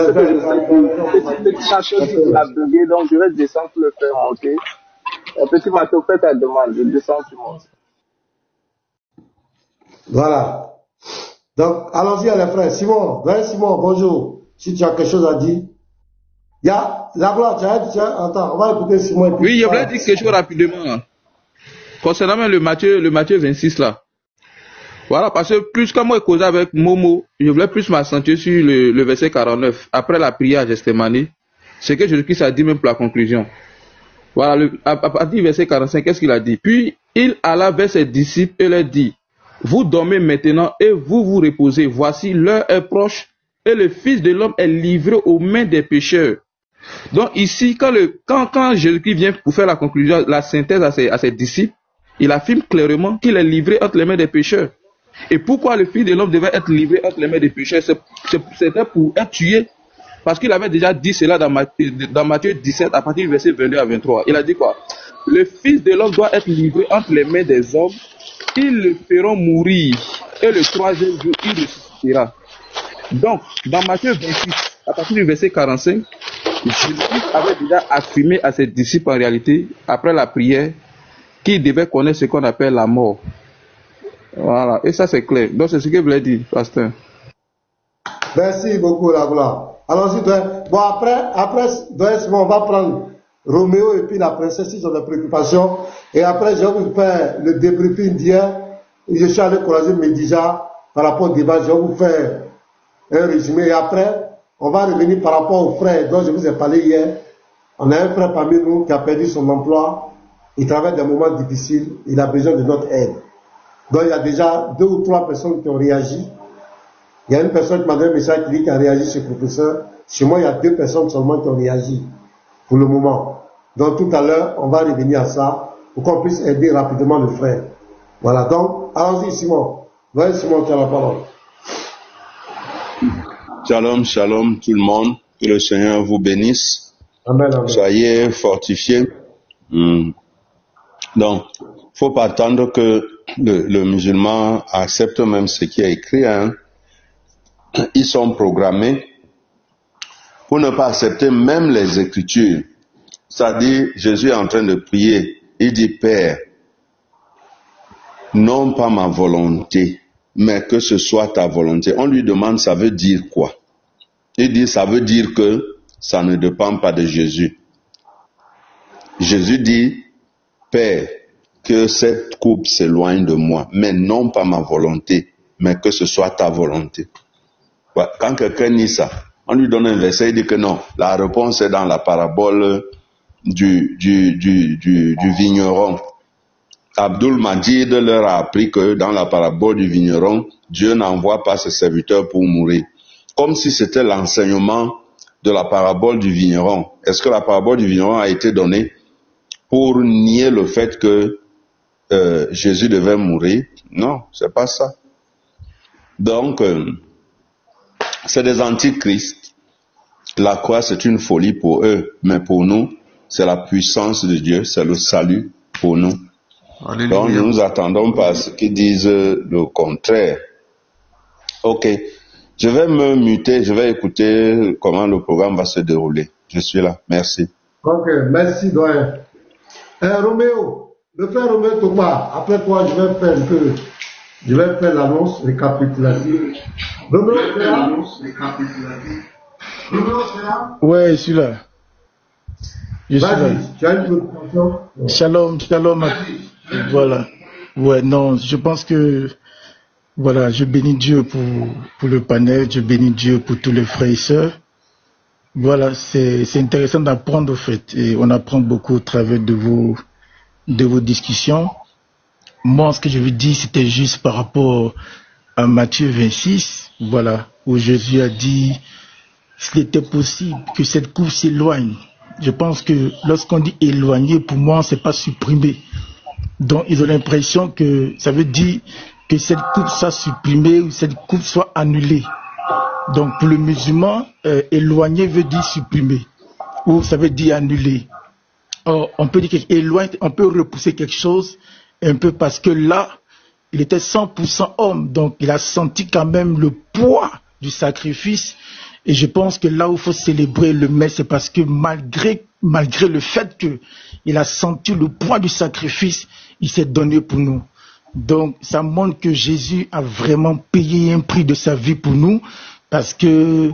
Petit Mathieu qui a bugué, donc je vais descendre pour le faire monter. Petit Mathieu, fais ta demande, je descends, tu montes. Voilà. Donc, allons-y à les frères. Simon, bonjour. Si tu as quelque chose à dire. Il y a la gloire, attends, on va écouter Simon. Oui, je voulais dire quelque chose rapidement. Concernant le Matthieu 26 là. Voilà, parce que plus quand moi je causais avec Momo, je voulais plus m'accentuer sur le verset 49. Après la prière à Gethsémani, c'est que Jésus-Christ a dit même pour la conclusion. Voilà, à partir du verset 45, qu'est-ce qu'il a dit? Puis il alla vers ses disciples et leur dit: vous dormez maintenant et vous vous reposez. Voici l'heure est proche et le Fils de l'homme est livré aux mains des pécheurs. Donc ici, quand Jésus-Christ vient pour faire la conclusion, la synthèse à ses disciples, il affirme clairement qu'il est livré entre les mains des pécheurs. Et pourquoi le Fils de l'homme devait être livré entre les mains des pécheurs? C'était pour être tué. Parce qu'il avait déjà dit cela dans Matthieu 17, à partir du verset 22 à 23. Il a dit quoi? Le Fils de l'homme doit être livré entre les mains des hommes. Ils le feront mourir. Et le 3e jour, il ressuscitera. Donc, dans Matthieu 26, à partir du verset 45, Jésus avait déjà affirmé à ses disciples en réalité, après la prière, qu'ils devaient connaître ce qu'on appelle la mort. Voilà, et ça c'est clair. Donc c'est ce que je voulais dire, pasteur. Merci beaucoup, la gloire. Allons-y, bon après, on va prendre Roméo et puis la princesse, ils ont des préoccupations. Et après, je vais vous faire le débriefing d'hier. Je suis allé encourager Médija par rapport au débat. Je vais vous faire un résumé. Et après, on va revenir par rapport aux frères dont je vous ai parlé hier. On a un frère parmi nous qui a perdu son emploi. Il traverse des moments difficiles. Il a besoin de notre aide. Donc il y a déjà 2 ou 3 personnes qui ont réagi. Il y a une personne qui m'a donné un message qui dit qu'il a réagi chez le professeur. Chez moi, il y a 2 personnes seulement qui ont réagi pour le moment. Donc tout à l'heure, on va revenir à ça pour qu'on puisse aider rapidement le frère. Voilà, donc allons-y Simon. Voyez Simon, tu as la parole. Shalom, shalom tout le monde. Que le Seigneur vous bénisse. Amen, amen. Soyez fortifiés. Donc, faut pas attendre que le musulman accepte même ce qui est écrit. Hein. Ils sont programmés pour ne pas accepter même les Écritures. C'est-à-dire, Jésus est en train de prier. Il dit, Père, non pas ma volonté, mais que ce soit ta volonté. On lui demande, ça veut dire quoi? Il dit, ça veut dire que ça ne dépend pas de Jésus. Jésus dit, Père, que cette coupe s'éloigne de moi, mais non pas ma volonté, mais que ce soit ta volonté. Quand quelqu'un dit ça, on lui donne un verset, il dit que non, la réponse est dans la parabole du vigneron. Abdul Majid leur a appris que dans la parabole du vigneron, Dieu n'envoie pas ses serviteurs pour mourir. Comme si c'était l'enseignement de la parabole du vigneron. Est-ce que la parabole du vigneron a été donnée pour nier le fait que Jésus devait mourir? Non, c'est pas ça. Donc, c'est des antichrists. La croix, c'est une folie pour eux, mais pour nous, c'est la puissance de Dieu, c'est le salut pour nous. Alléluia. Donc, nous nous attendons pas à ce qu'ils disent le contraire. Ok, je vais me muter, je vais écouter comment le programme va se dérouler. Je suis là, merci. Ok, merci doyen. Roméo, le frère Roméo Thomas, après toi, je vais faire l'annonce récapitulative. Roméo, c'est là? Ouais, je suis là. Je suis là. Vas-y, tu as une autre question? Shalom, shalom. Voilà. Ouais, non, je pense que, voilà, je bénis Dieu pour le panel, je bénis Dieu pour tous les frères et sœurs. Voilà, c'est intéressant d'apprendre au fait, et on apprend beaucoup au travers de vos discussions. Moi, ce que je veux dire, c'était juste par rapport à Matthieu 26, voilà, où Jésus a dit s'il était possible que cette coupe s'éloigne. Je pense que lorsqu'on dit éloigner, pour moi, c'est pas supprimer. Donc, ils ont l'impression que ça veut dire que cette coupe soit supprimée ou cette coupe soit annulée. Donc, pour le musulman, éloigner veut dire supprimer ou ça veut dire annuler. Or, on peut dire qu'éloigner, on peut repousser quelque chose un peu parce que là, il était 100% homme, donc il a senti quand même le poids du sacrifice. Et je pense que là où il faut célébrer le maître, c'est parce que malgré le fait qu'il a senti le poids du sacrifice, il s'est donné pour nous. Donc ça montre que Jésus a vraiment payé un prix de sa vie pour nous, parce que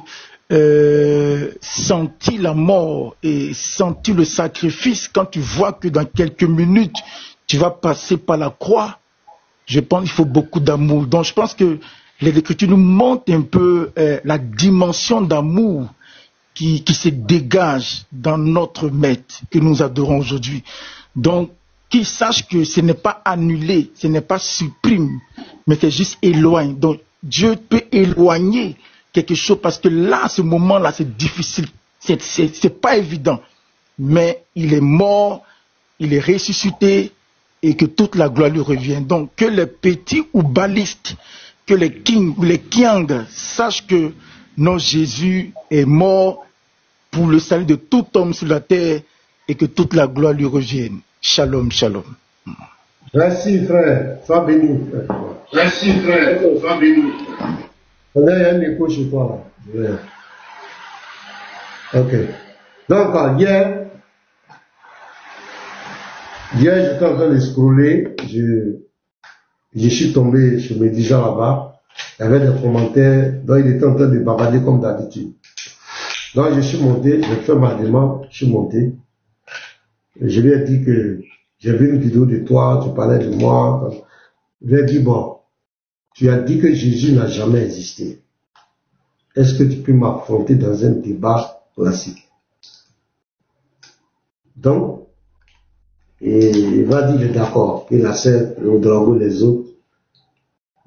senti la mort et senti le sacrifice, quand tu vois que dans quelques minutes, tu vas passer par la croix, je pense qu'il faut beaucoup d'amour. Donc je pense que les Écritures nous montrent un peu la dimension d'amour qui se dégage dans notre maître que nous adorons aujourd'hui. Donc, qu'ils sachent que ce n'est pas annulé, ce n'est pas supprime, mais c'est juste éloigne. Donc, Dieu peut éloigner quelque chose parce que là, à ce moment-là, c'est difficile, c'est pas évident. Mais il est mort, il est ressuscité et que toute la gloire lui revient. Donc, que les petits ou balistes, que les kings ou les kiangs sachent que notre Jésus est mort pour le salut de tout homme sur la terre et que toute la gloire lui revienne. Shalom, shalom. Merci frère, sois béni. Merci frère, sois béni. Il y a un écho chez toi là. Ok. Donc hier j'étais en train de scroller, je suis tombé sur mes dirigeants là-bas, il y avait des commentaires, donc il était en train de bavarder comme d'habitude. Donc je suis monté, j'ai fait ma demande, je suis monté, et je lui ai dit que j'ai vu une vidéo de toi, tu parlais de moi, je lui ai dit bon, tu as dit que Jésus n'a jamais existé. Est-ce que tu peux m'affronter dans un débat classique? Donc, et il va dire il est d'accord, il accepte, le dragon les autres.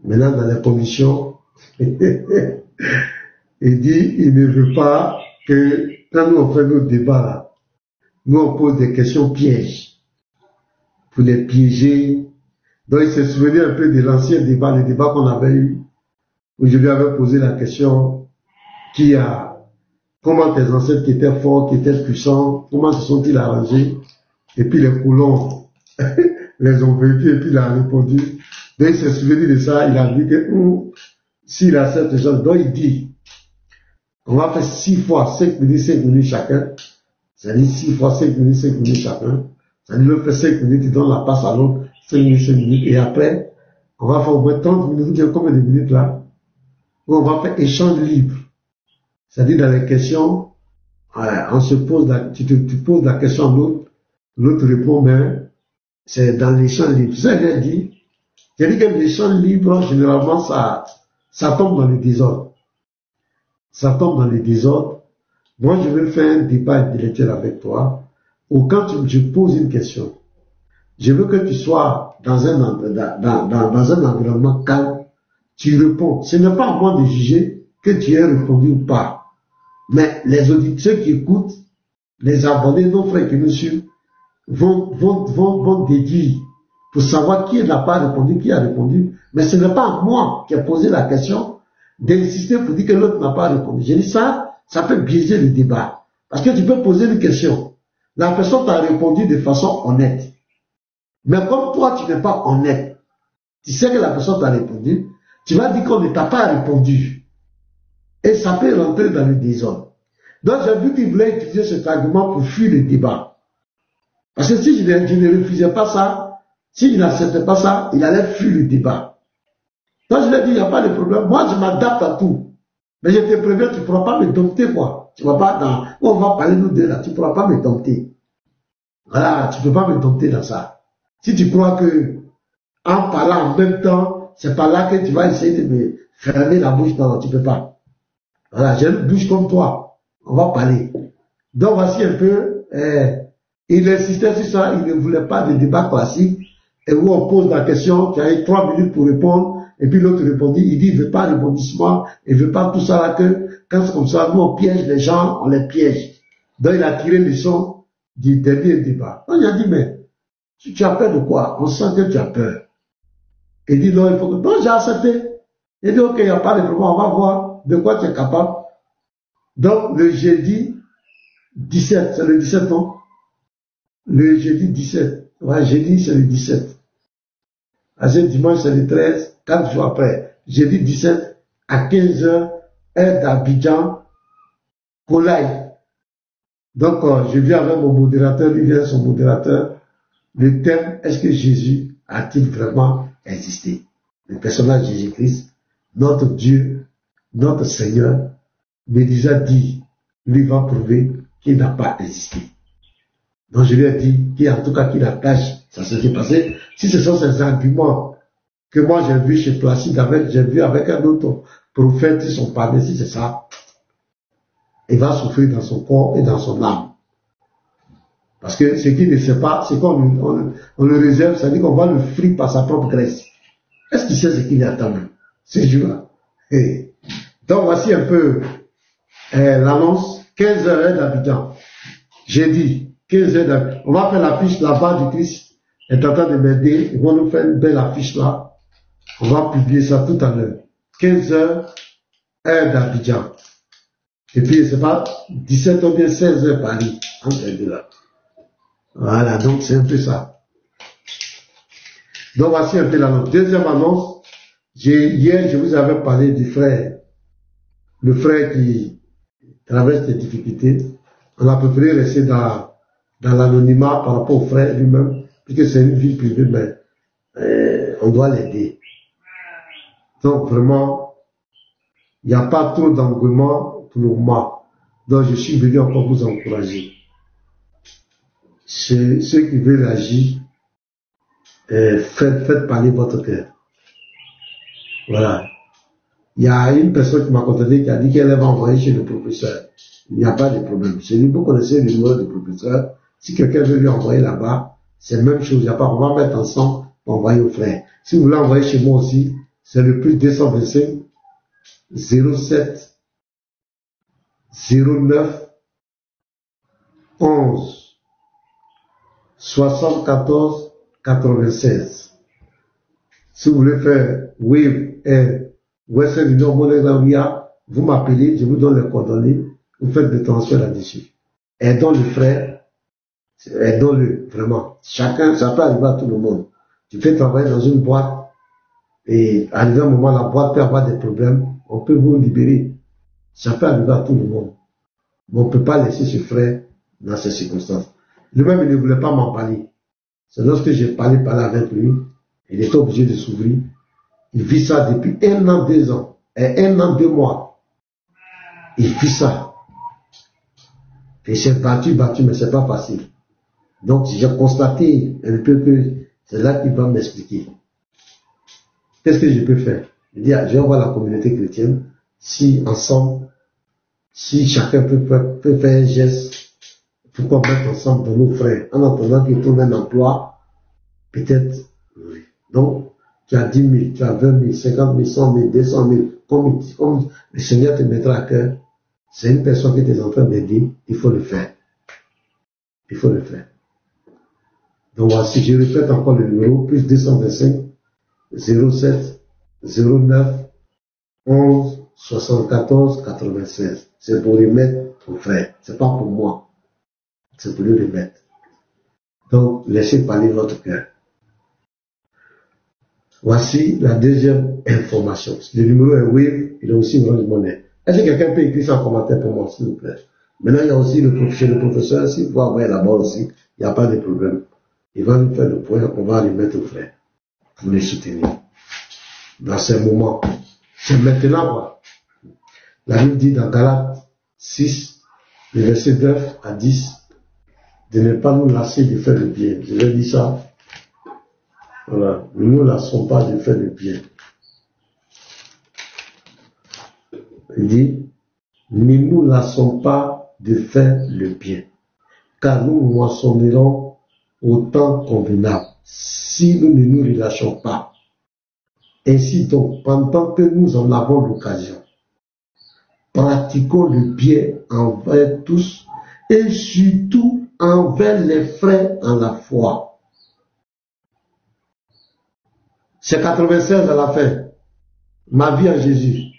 Maintenant, dans les commissions, il dit il ne veut pas que, quand nous on fait nos débats là, nous on pose des questions pièges, pour les piéger. Donc il s'est souvenu un peu de l'ancien débat, le débat qu'on avait eu, où je lui avais posé la question, comment tes ancêtres qui étaient forts, qui étaient puissants, comment se sont-ils arrangés? Et puis les colons les ont vaincus et puis il a répondu. Donc il s'est souvenu de ça, il a dit que s'il accepte ces gens, donc il dit, on va faire 6 fois 5 minutes chacun, c'est-à-dire 6 fois 5 minutes chacun, c'est-à-dire le fait 5 minutes, il donne la passe à l'autre, 5 minutes, et après, on va faire au moins 30 minutes, vous dire combien de minutes là, où on va faire échange libre. C'est-à-dire dans les questions, on se pose tu poses la question à l'autre, l'autre répond, mais c'est dans l'échange libre. Ça, j'ai dit que l'échange libre, généralement, ça tombe dans le désordre. Ça tombe dans le désordre. Moi, je vais faire un débat intellectuel avec toi, où quand je pose une question, je veux que tu sois dans un environnement calme, tu réponds. Ce n'est pas à moi de juger que tu aies répondu ou pas. Mais les auditeurs qui écoutent, les abonnés, nos frères qui nous suivent, vont déduire pour savoir qui n'a pas répondu, qui a répondu. Mais ce n'est pas à moi qui a posé la question d'insister pour dire que l'autre n'a pas répondu. J'ai dit ça peut biaiser le débat. Parce que tu peux poser une question. La personne t'a répondu de façon honnête. Mais comme toi, tu n'es pas honnête, tu sais que la personne t'a répondu, tu vas dire qu'on ne t'a pas répondu. Et ça peut rentrer dans le désordre. Donc j'ai vu qu'il voulait utiliser cet argument pour fuir le débat. Parce que si je ne refusais pas ça, si je n'acceptais pas ça, il allait fuir le débat. Donc je lui ai dit, il n'y a pas de problème. Moi, je m'adapte à tout. Mais je te préviens, tu ne pourras pas me dompter, quoi. Tu vas pas on va parler nous deux là, tu ne pourras pas me dompter. Voilà, tu ne peux pas me dompter dans ça. Si tu crois que en parlant en même temps, c'est par là que tu vas essayer de me fermer la bouche, non, tu ne peux pas. Voilà, j'ai une bouche comme toi. On va parler. Donc voici un peu, il insistait sur ça, il ne voulait pas de débat classique, et où on pose la question, tu as eu 3 minutes pour répondre, et puis l'autre répondit, il dit, il ne veut pas rebondissement, il ne veut pas tout ça là, que quand c'est comme ça, nous on piège les gens, on les piège. Donc il a tiré le son du dernier débat. Donc il a dit, mais tu as peur de quoi? On sent que tu as peur. Il dit, non, il faut que... Non, j'ai accepté. Il dit, ok, il n'y a pas de problème, on va voir de quoi tu es capable. Donc le jeudi 17, c'est le 17, non? Le jeudi 17. Ouais, jeudi, c'est le 17. À ce dimanche, c'est le 13, 4 jours après. Jeudi 17, à 15h, heure d'Abidjan, Kolaï. Donc, je viens avec mon modérateur, lui vient son modérateur. Le thème, est-ce que Jésus a-t-il vraiment existé? Le personnage Jésus-Christ, notre Dieu, notre Seigneur, me déjà dit, lui va prouver qu'il n'a pas existé. Donc je lui ai dit qu'en tout cas qu'il attache, ça s'est passé. Si ce sont ces arguments que moi j'ai vu chez Placide, j'ai vu avec un autre prophète, ils sont parlés, si c'est ça, il va souffrir dans son corps et dans son âme. Parce que ce qu'il ne sait pas, c'est qu'on le réserve, c'est-à-dire qu'on va le frire par sa propre graisse. Est-ce qu'il sait ce qu'il attend, ces jours-là? Donc voici un peu l'annonce, 15 heures d'Abidjan. J'ai dit, 15 heures d'Abidjan. On va faire l'affiche là-bas du Christ est en train de m'aider. Ils vont nous faire une belle affiche là. On va publier ça tout à l'heure. 15 heures, heure d'Abidjan. Et puis, c'est pas 17 ou bien 16 heures Paris. Entre les deux là. Voilà, donc c'est un peu ça. Donc voici un peu l'annonce. Deuxième annonce, hier je vous avais parlé du frère. Le frère qui traverse des difficultés. On a préféré rester dans l'anonymat par rapport au frère lui-même, puisque c'est une vie privée, mais on doit l'aider. Donc vraiment, il n'y a pas trop d'engouement pour le moment. Donc je suis venu encore vous encourager. Ceux qui veulent agir, faites parler votre cœur. Voilà. Il y a une personne qui m'a contacté qui a dit qu'elle va envoyer chez le professeur. Il n'y a pas de problème. Chez lui, vous connaissez le numéro du professeur. Si quelqu'un veut lui envoyer là-bas, c'est la même chose. Il n'y a pas, on va mettre ensemble pour envoyer au frère. Si vous voulez envoyer chez moi aussi, c'est le plus 225 07 09 11 74 96. Si vous voulez faire Wave et Western Union Monégravia, vous m'appelez, je vous donne les coordonnées, vous faites des transferts là-dessus. Aidons le frère, aidons-le, vraiment. Chacun, ça peut arriver à tout le monde. Tu fais travailler dans une boîte, et arrivé à un moment, la boîte peut avoir des problèmes, on peut vous libérer. Ça peut arriver à tout le monde. Mais on ne peut pas laisser ce frère dans ces circonstances. Lui-même, il ne voulait pas m'en parler. C'est lorsque j'ai parlé avec lui, il était obligé de s'ouvrir. Il vit ça depuis 1 an, 2 ans, et 1 an, 2 mois. Il vit ça. Et c'est battu, mais c'est pas facile. Donc, j'ai constaté un peu que c'est là qu'il va m'expliquer. Qu'est-ce que je peux faire? Il dit, je vais voir la communauté chrétienne, si ensemble, si chacun peut faire un geste, pourquoi mettre ensemble dans nos frères, en attendant qu'ils trouvent un emploi, peut-être, oui. Donc, tu as 10 000, tu as 20 000, 50 000, 100 000, 200 000, comme le Seigneur te mettra à cœur, c'est une personne qui est en train d'aider, il faut le faire. Il faut le faire. Donc voici, je répète encore le numéro, plus 225 07 09 11 74 96. C'est pour remettre au frère. C'est pas pour moi. C'est pour le remettre. Donc, laissez parler votre cœur. Voici la deuxième information. Le numéro est Wave, il a aussi Orange Money. Est-ce que quelqu'un peut écrire ça en commentaire pour moi, s'il vous plaît? Maintenant, il y a aussi chez le professeur, si vous envoyer là-bas aussi, il n'y a pas de problème. Il va nous faire le point, on va les mettre au frère pour les soutenir. Dans ces moments, c'est maintenant, quoi. La Bible dit dans Galates 6, le verset 9 à 10, de ne pas nous lasser de faire le bien. Je vais dire ça. Voilà. Ne nous lassons pas de faire le bien. Il dit, ne nous lassons pas de faire le bien, car nous moissonnerons au temps convenable, si nous ne nous relâchons pas. Ainsi donc, pendant que nous en avons l'occasion, pratiquons le bien envers tous et surtout envers les frères en la foi. C'est 96 à la fin. Ma vie en Jésus.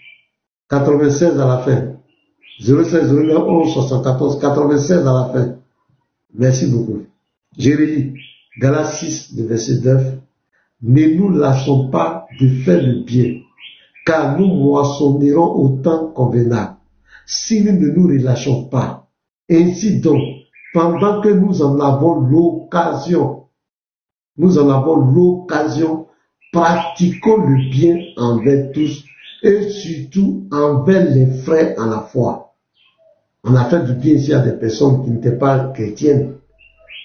96 à la fin. 06 09 11 74 96 à la fin. Merci beaucoup. Jérémie, Galates 6, le verset 9. Ne nous lâchons pas de faire le bien, car nous moissonnerons au temps convenable, si nous ne nous relâchons pas. Ainsi donc, pendant que nous en avons l'occasion, pratiquons le bien envers tous et surtout envers les frères en la foi. On a fait du bien ici à des personnes qui n'étaient pas chrétiennes.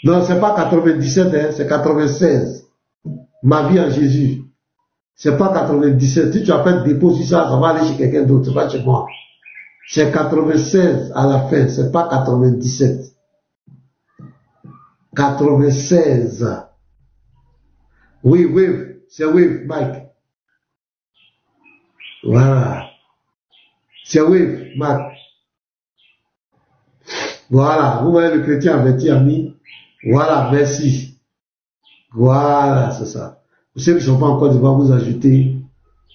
Non, c'est pas 97, hein, c'est 96. Ma vie en Jésus. C'est pas 97. Si tu as fait déposer ça, ça va aller chez quelqu'un d'autre, c'est pas chez moi. C'est 96 à la fin, c'est pas 97. 96. Oui, c'est oui, Mike. Voilà. C'est oui, Mike. Voilà, vous voyez le chrétien averti ami. Voilà, merci. Voilà, c'est ça. Pour ceux qui ne sont pas encore, je vais vous ajouter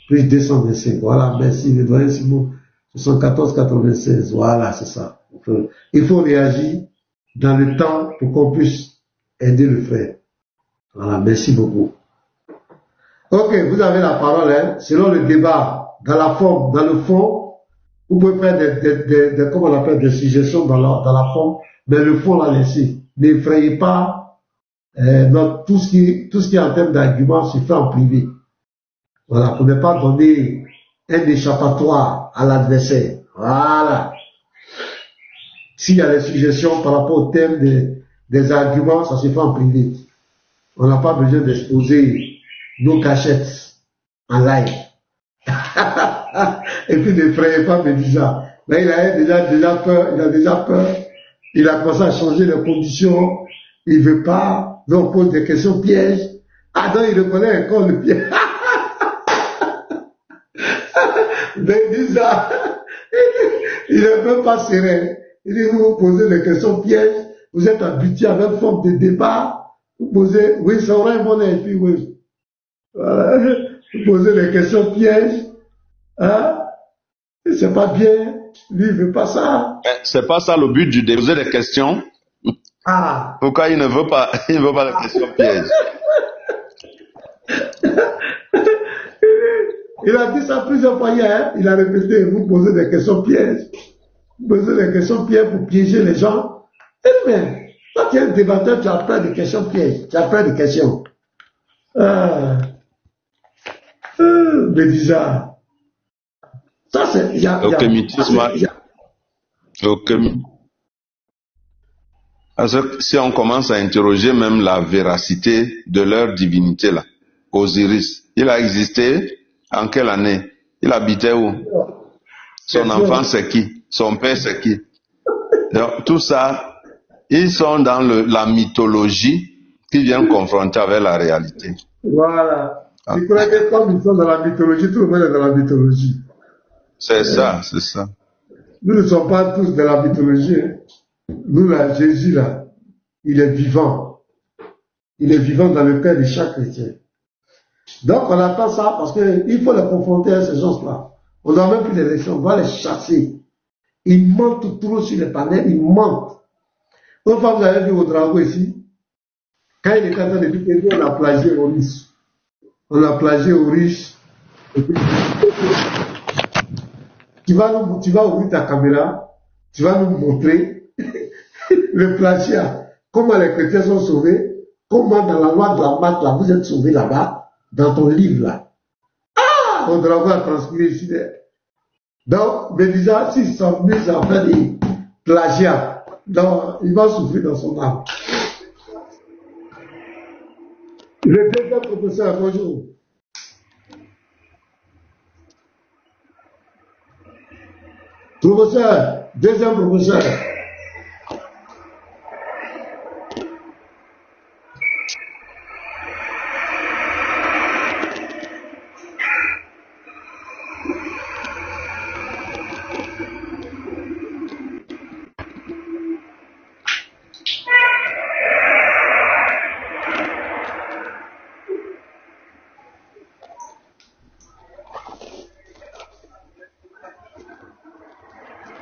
plus 225. Voilà, merci, le doyen Simon. 74 96. Voilà, c'est ça. Il faut réagir dans le temps pour qu'on puisse aider le frère. Voilà, merci beaucoup. Ok, vous avez la parole, hein. Selon le débat, dans la forme, dans le fond, vous pouvez faire des comment on appelle, des suggestions dans la forme, mais le fond, là, laissez. N'effrayez pas. Tout ce qui est en termes d'argument se fait en privé. Voilà, pour ne pas donner un échappatoire à l'adversaire. Voilà. S'il y a des suggestions par rapport au thème des arguments, ça se fait en privé. On n'a pas besoin d'exposer nos cachettes en live. Et puis n'effrayez pas Médisa. Mais il a déjà peur, il a commencé à changer les conditions, il veut pas. Donc, on pose des questions pièges. Ah non, il reconnaît encore le piège. Mais dis ça, il n'est même pas serein. Il dit, vous posez des questions pièges, vous êtes habitué à une forme de débat, vous posez, oui, ça aura un bon et puis oui. Voilà. Vous posez des questions pièges, hein, c'est pas bien, lui, il veut pas ça. C'est pas ça le but du débat, poser des questions. Ah. Pourquoi il ne veut pas la question piège? Il a dit ça plusieurs fois hier, il a répété, vous posez des questions pièges. Vous posez des questions pièges pour piéger les gens. Eh bien, toi tu es un débatteur, tu as plein de questions pièges, tu as plein de questions. Mais déjà, ça c'est... Parce que si on commence à interroger même la véracité de leur divinité là, Osiris, il a existé en quelle année? Il habitait où? Son enfant c'est qui? Son père c'est qui? Donc, tout ça, ils sont dans la mythologie qui vient confronter avec la réalité. Voilà. Je crois que comme ils sont dans la mythologie, tout le monde est dans la mythologie. C'est ça, c'est ça. Nous ne sommes pas tous dans la mythologie. Hein. Nous, là, Jésus, là, il est vivant. Il est vivant dans le cœur de chaque chrétien. Donc, on attend ça parce qu'il faut les confronter à ces gens-là. On ne doit même plus les laisser, on doit les chasser. Ils mentent trop sur les panels, ils mentent. Une fois, vous avez vu au dragon ici, quand il était en train de dire qu'on a plagié aux riches. On a plagié aux riches. Tu vas ouvrir ta caméra, tu vas nous montrer le plagiat, comment les chrétiens sont sauvés, comment dans la loi de la maths, là, vous êtes sauvés là-bas, dans ton livre là. Ah, on dragon a transpiré ici. Donc, mais déjà, s'ils sont mis en fait des plagiats, donc, il va souffrir dans son âme. Le deuxième professeur, bonjour. Professeur, deuxième professeur.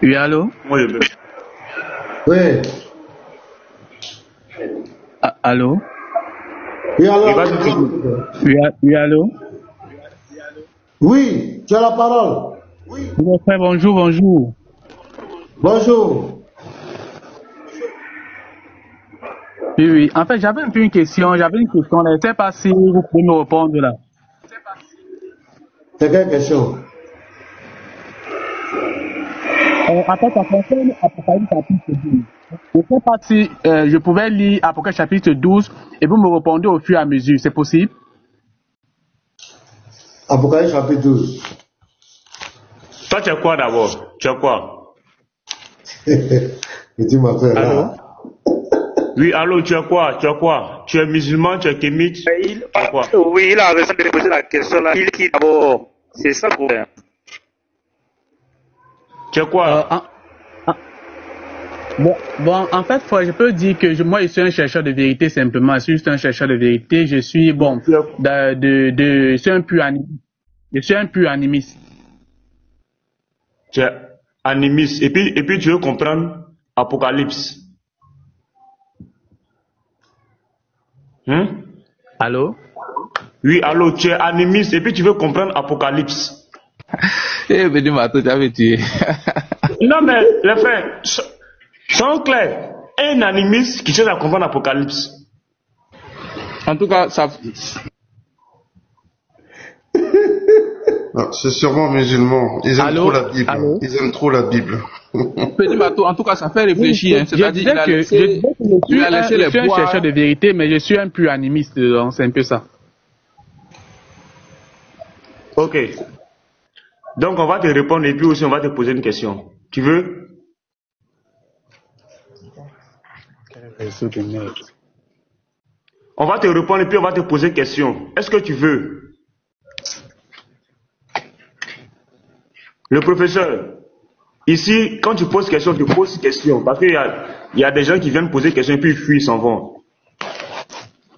Oui, allô? Oui. Ah, allô? Oui, alors. Oui, allô? Oui, tu as la parole. Mon frère, bonjour, bonjour. Bonjour. Oui, oui. En fait, j'avais un peu une question. Je ne sais pas si vous pouvez me répondre là. C'est quelle question? En fait, ça concerne Apocalypse chapitre 12. Je ne sais pas si je pouvais lire Apocalypse chapitre 12 et vous me répondez au fur et à mesure. C'est possible? Apocalypse chapitre 12. Toi, tu es quoi d'abord? Tu es quoi? Et tu m'appelles là. Oui, allô, tu es quoi? Tu es quoi? Tu es musulman, tu es kémite? Tu es quoi? Oui, il a raison de poser la question là. Il qui d'abord? C'est ça le problème. Tu es quoi? Bon, en fait, je peux dire que moi, je suis un chercheur de vérité simplement. Je suis juste un chercheur de vérité. Je suis, je suis un pur animiste. Je suis un pur animiste. Tu es animiste. Et puis tu veux comprendre Apocalypse. Allô? Oui, allô, tu es animiste et puis tu veux comprendre Apocalypse. Eh, Benimato, tu avais tué. Non, mais les frères, sont clairs. Un animiste qui cherche à comprendre l'Apocalypse. En tout cas, ça. C'est sûrement musulman. Ils aiment trop la Bible. Allô? Ils aiment trop la Bible. Benimato, en tout cas, ça fait réfléchir. Hein. C'est-à-dire je suis un chercheur de vérité, mais je suis un pur animiste. C'est un peu ça. Ok. Donc on va te répondre et puis aussi on va te poser une question. Tu veux? On va te répondre et puis on va te poser une question. Est-ce que tu veux? Le professeur, ici, quand tu poses question, tu poses question. Parce qu'il y a des gens qui viennent poser question et puis ils fuient, ils s'en vont.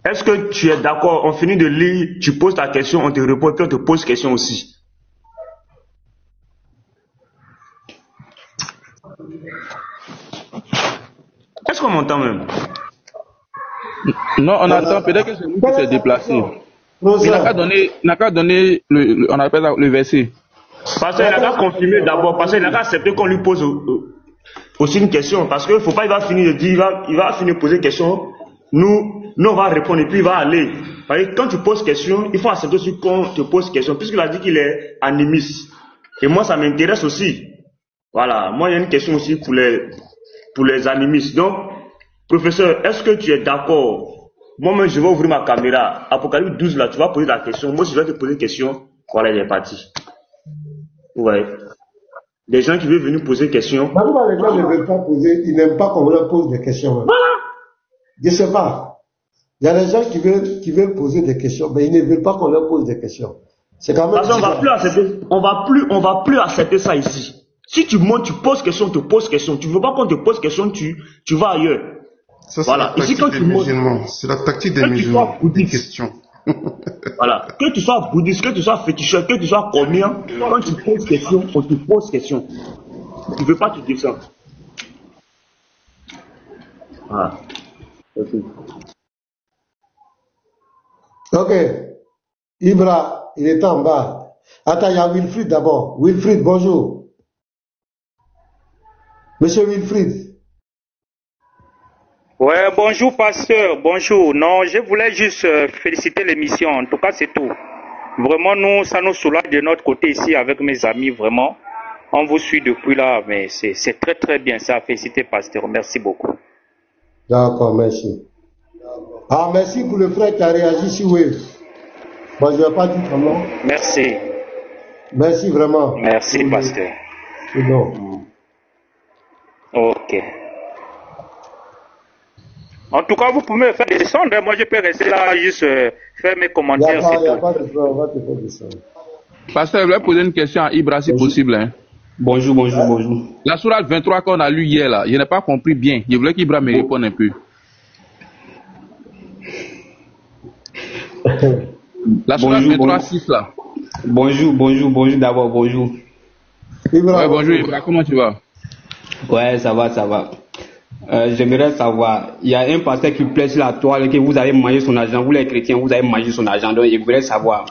Est-ce que tu es d'accord? On finit de lire, tu poses ta question, on te répond et puis on te pose question aussi. Est-ce qu'on m'entend même? Non, on attend. Peut-être que c'est nous qui s'est déplacé. Il n'a qu'à donner on appelle le verset. Parce qu'il n'a qu'à confirmer d'abord, parce qu'il n'a qu'à accepter qu'on lui pose aussi une question. Parce qu'il ne faut pas, il va finir de dire, il va finir de poser une question. Nous, on va répondre et puis il va aller. Parce que quand tu poses question, il faut accepter aussi qu'on te pose question. Puisqu'il a dit qu'il est animiste. Et moi, ça m'intéresse aussi. Voilà. Moi, il y a une question aussi pour les animistes. Donc, professeur, est-ce que tu es d'accord? Moi-même, je vais ouvrir ma caméra. Apocalypse 12, là, tu vas poser la question. Moi, je vais te poser une question. Voilà, il est parti. Ouais. Des gens qui veulent venir poser des questions. Maintenant, les gens ne veulent pas poser, ils n'aiment pas qu'on leur pose des questions. Voilà. Je ne sais pas. Il y a des gens qui veulent poser des questions, mais ils ne veulent pas qu'on leur pose des questions. C'est quand même. Parce qu'on va plus accepter ça ici. Si tu montes, tu poses question, tu poses question. Tu veux pas qu'on te pose question, tu vas ailleurs. Ça, c'est voilà. la tactique Ici, quand des tu montes, musulmans. C'est la tactique des musulmans. Des questions. Voilà. Que tu sois bouddhiste, que tu sois féticheur, que tu sois combien, quand tu poses question, on te pose question. Tu ne veux pas te dire ça. Voilà. Ok. Ibra, il est en bas. Attends, il y a Wilfried d'abord. Wilfried, bonjour. Monsieur Wilfried. Ouais, bonjour pasteur, bonjour. Non, je voulais juste féliciter l'émission. En tout cas, c'est tout. Vraiment, ça nous soulage de notre côté ici avec mes amis, vraiment. On vous suit depuis là, mais c'est très très bien ça. Féliciter pasteur, merci beaucoup. D'accord, merci. Ah, merci pour le frère qui a réagi sur Wave. Moi, je ne vais pas dire ton nom. Merci. Merci vraiment. Merci, pasteur. C'est bon. Ok. En tout cas, vous pouvez me faire descendre. Moi, je peux rester là, juste faire mes commentaires. Il n'y a pas de problème, on va te faire descendre. Pasteur, je voulais poser une question à Ibra, si possible. Hein. Bonjour. La sourate 23 qu'on a lu hier, là, je n'ai pas compris bien. Je voulais qu'Ibra me réponde un peu. La sourate 23, 6 là. Bonjour d'abord, bonjour. Ouais, bonjour Ibra, comment tu vas? Ouais, ça va. J'aimerais savoir, il y a un pasteur qui plaît sur la toile que vous avez mangé son argent, vous les chrétiens, vous avez mangé son argent, donc je voudrais savoir,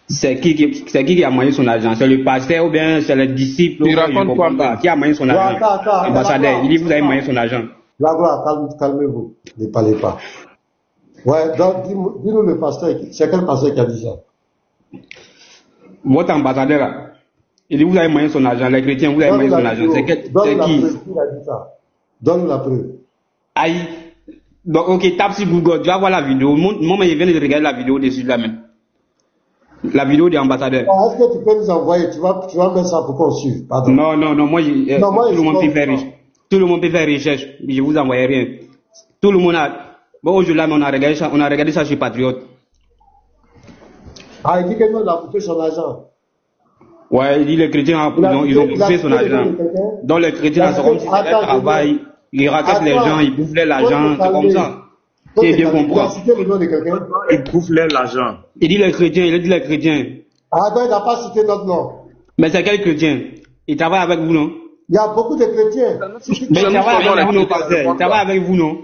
c'est qui a mangé son argent? C'est le pasteur ou bien c'est le disciple? Tu racontes quoi? Qui a mangé son argent? Ambassadeur, il dit vous avez mangé son argent. La gloire, calmez-vous, ne parlez pas. Ouais, donc dis-nous le pasteur, c'est quel pasteur qui a dit ça? Votre ambassadeur là, il dit vous avez mangé son argent, les chrétiens, vous avez mangé son argent, c'est qui? Donne la preuve. Aïe. Donc, ok, tape sur Google, tu vas voir la vidéo. Moi, je viens de regarder la vidéo dessus là même. La vidéo de l'ambassadeur. Est-ce que tu peux nous envoyer? Tu vas mettre ça pour qu'on suive. Pardon. Non, moi, tout le monde peut faire recherche. Tout le monde peut faire recherche. Je vous envoie rien. Tout le monde a. Bon, aujourd'hui, on a regardé ça chez Patriote. Ah, il dit que nous, on a bouffé son argent. Ouais, il dit les chrétiens, ils ont bouffé son argent. Donc les chrétiens, c'est comme si c'était un travail. Ils racassent les gens, ils bouffent l'argent, c'est comme ça. C'est bien compris. Ils bouffent l'argent. Il dit les chrétiens, Ah, donc il n'a pas cité notre nom. Mais c'est quel chrétien? Il travaille avec vous, non? Il y a beaucoup de chrétiens. Mais il travaille avec vous, non, pasteur? Il travaille avec vous, non?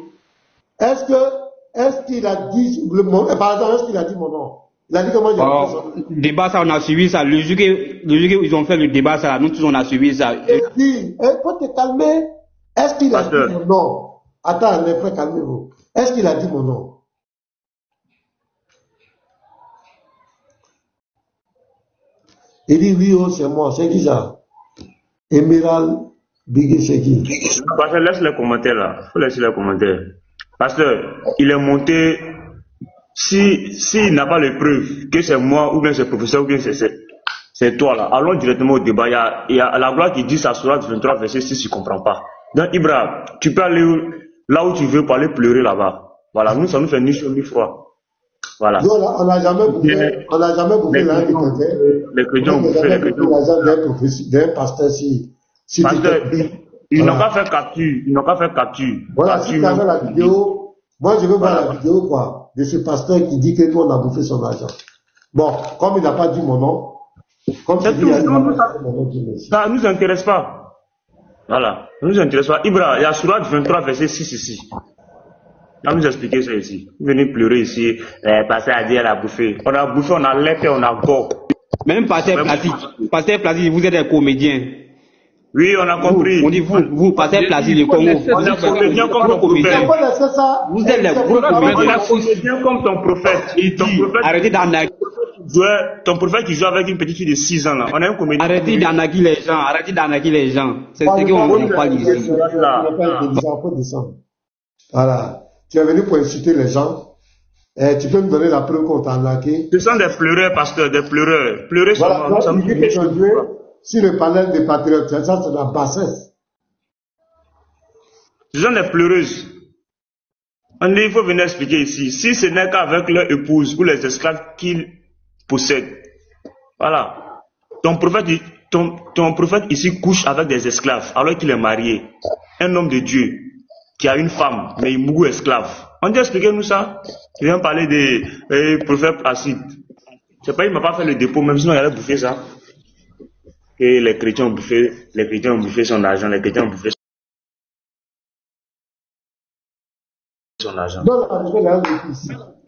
Est-ce qu'il a dit, par exemple, est-ce qu'il a dit mon nom? Il a dit comment le débat, ça, on a suivi ça. Le jour qu'ils ont fait le débat, ça, nous tous, on a suivi ça. Il faut te calmer. Est-ce qu'il a dit mon nom? Attends, les frères, calmez-vous. Est-ce qu'il a dit mon nom? Il dit oui, oh, c'est moi. C'est qui ça? Émerald Biggie, c'est qui? Pasteur, laisse les commentaires là. Faut laisser les commentaires. Pasteur, il est monté. S'il n'a pas les preuves que c'est moi, ou bien c'est le professeur, ou bien c'est toi là, allons directement au débat. Il y a la gloire qui dit ça sur 23 verset 6, tu ne comprends pas. Donc Ibra, tu peux aller là où tu veux pour aller pleurer là-bas. Voilà, nous, ça nous fait ni chaud ni froid. Voilà. Nous, on n'a jamais bouffé l'argent de quelqu'un. Les chrétiens ont bouffé les chrétiens. D'un pasteur si pasteur, ils n'ont pas fait capture. Voilà, si tu as fait la vidéo, moi je veux voir la vidéo quoi. De ce pasteur qui dit que nous on a bouffé son argent. Bon, comme il n'a pas dit mon nom, comme c'est tout, ça ne nous intéresse pas. Voilà, ça ne nous intéresse pas. Ibra, il y a Surat 23 verset 6 ici. On va nous expliquer ça ici. Vous venez pleurer ici, pasteur a dit elle a bouffé. On a bouffé, on a lait, on a go. Même pasteur Placide, vous êtes des comédiens. Oui, on a compris. On dit vous pasteur Placide du Congo. Vous êtes comédien comme ton prophète. Vous êtes les comédiens comme ton prophète. Arrêtez d'arnaquer. Ton prophète qui joue avec une petite fille de 6 ans là. On a un comédien. Arrêtez d'arnaquer les gens. C'est ce qu'on parle ici. Voilà. Tu es venu pour inciter les gens. Tu peux me donner la preuve qu'on t'a arnaqué? Ce sont des pleureurs, pasteur, des pleureurs. Pleurer sur nous. Si le panel des patriotes, ça c'est la bassesse. Ce sont des pleureuses. On dit, il faut venir expliquer ici. Si ce n'est qu'avec leur épouse ou les esclaves qu'ils possèdent. Voilà. Ton prophète ici couche avec des esclaves alors qu'il est marié. Un homme de Dieu qui a une femme, mais il mourut esclave. On dit, expliquez-nous ça. Il vient parler des prophètes Placide. Je sais pas, il m'a pas fait le dépôt, même sinon il allait bouffer ça. Que les chrétiens ont bouffé son argent, les chrétiens ont bouffé son argent.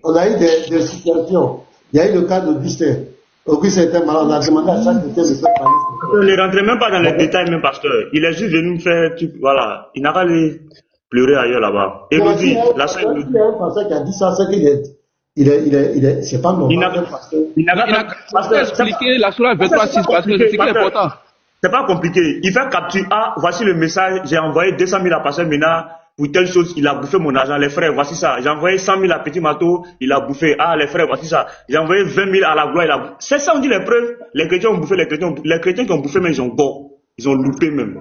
On a eu des situations. Il y a eu le cas d'Augustin. Augustin était malade, on a demandé à chaque chrétien de faire parler. On ne rentrait même pas dans les détails, même pasteur. Il est juste venu faire, voilà. Il n'a pas allé pleurer ailleurs là-bas. Et Elodie, la sœur Elodie. Il y a un pasteur qui a dit ça, c'est qu'il est, c'est pas normal. Il n'a pas expliqué la sourate 23:6 parce que c'est important. C'est pas compliqué. Il fait capture. Ah, voici le message. J'ai envoyé 200 000 à pasteur Ménard. pour telle chose, il a bouffé mon argent. Les frères, voici ça. J'ai envoyé 100 000 à Petit Mato, il a bouffé. Ah, les frères, voici ça. J'ai envoyé 20 000 à la gloire, il a bouffé. C'est ça, on dit les preuves. Les chrétiens ont bouffé, les chrétiens qui ont bouffé, mais ils ont bon. Ils ont loupé même.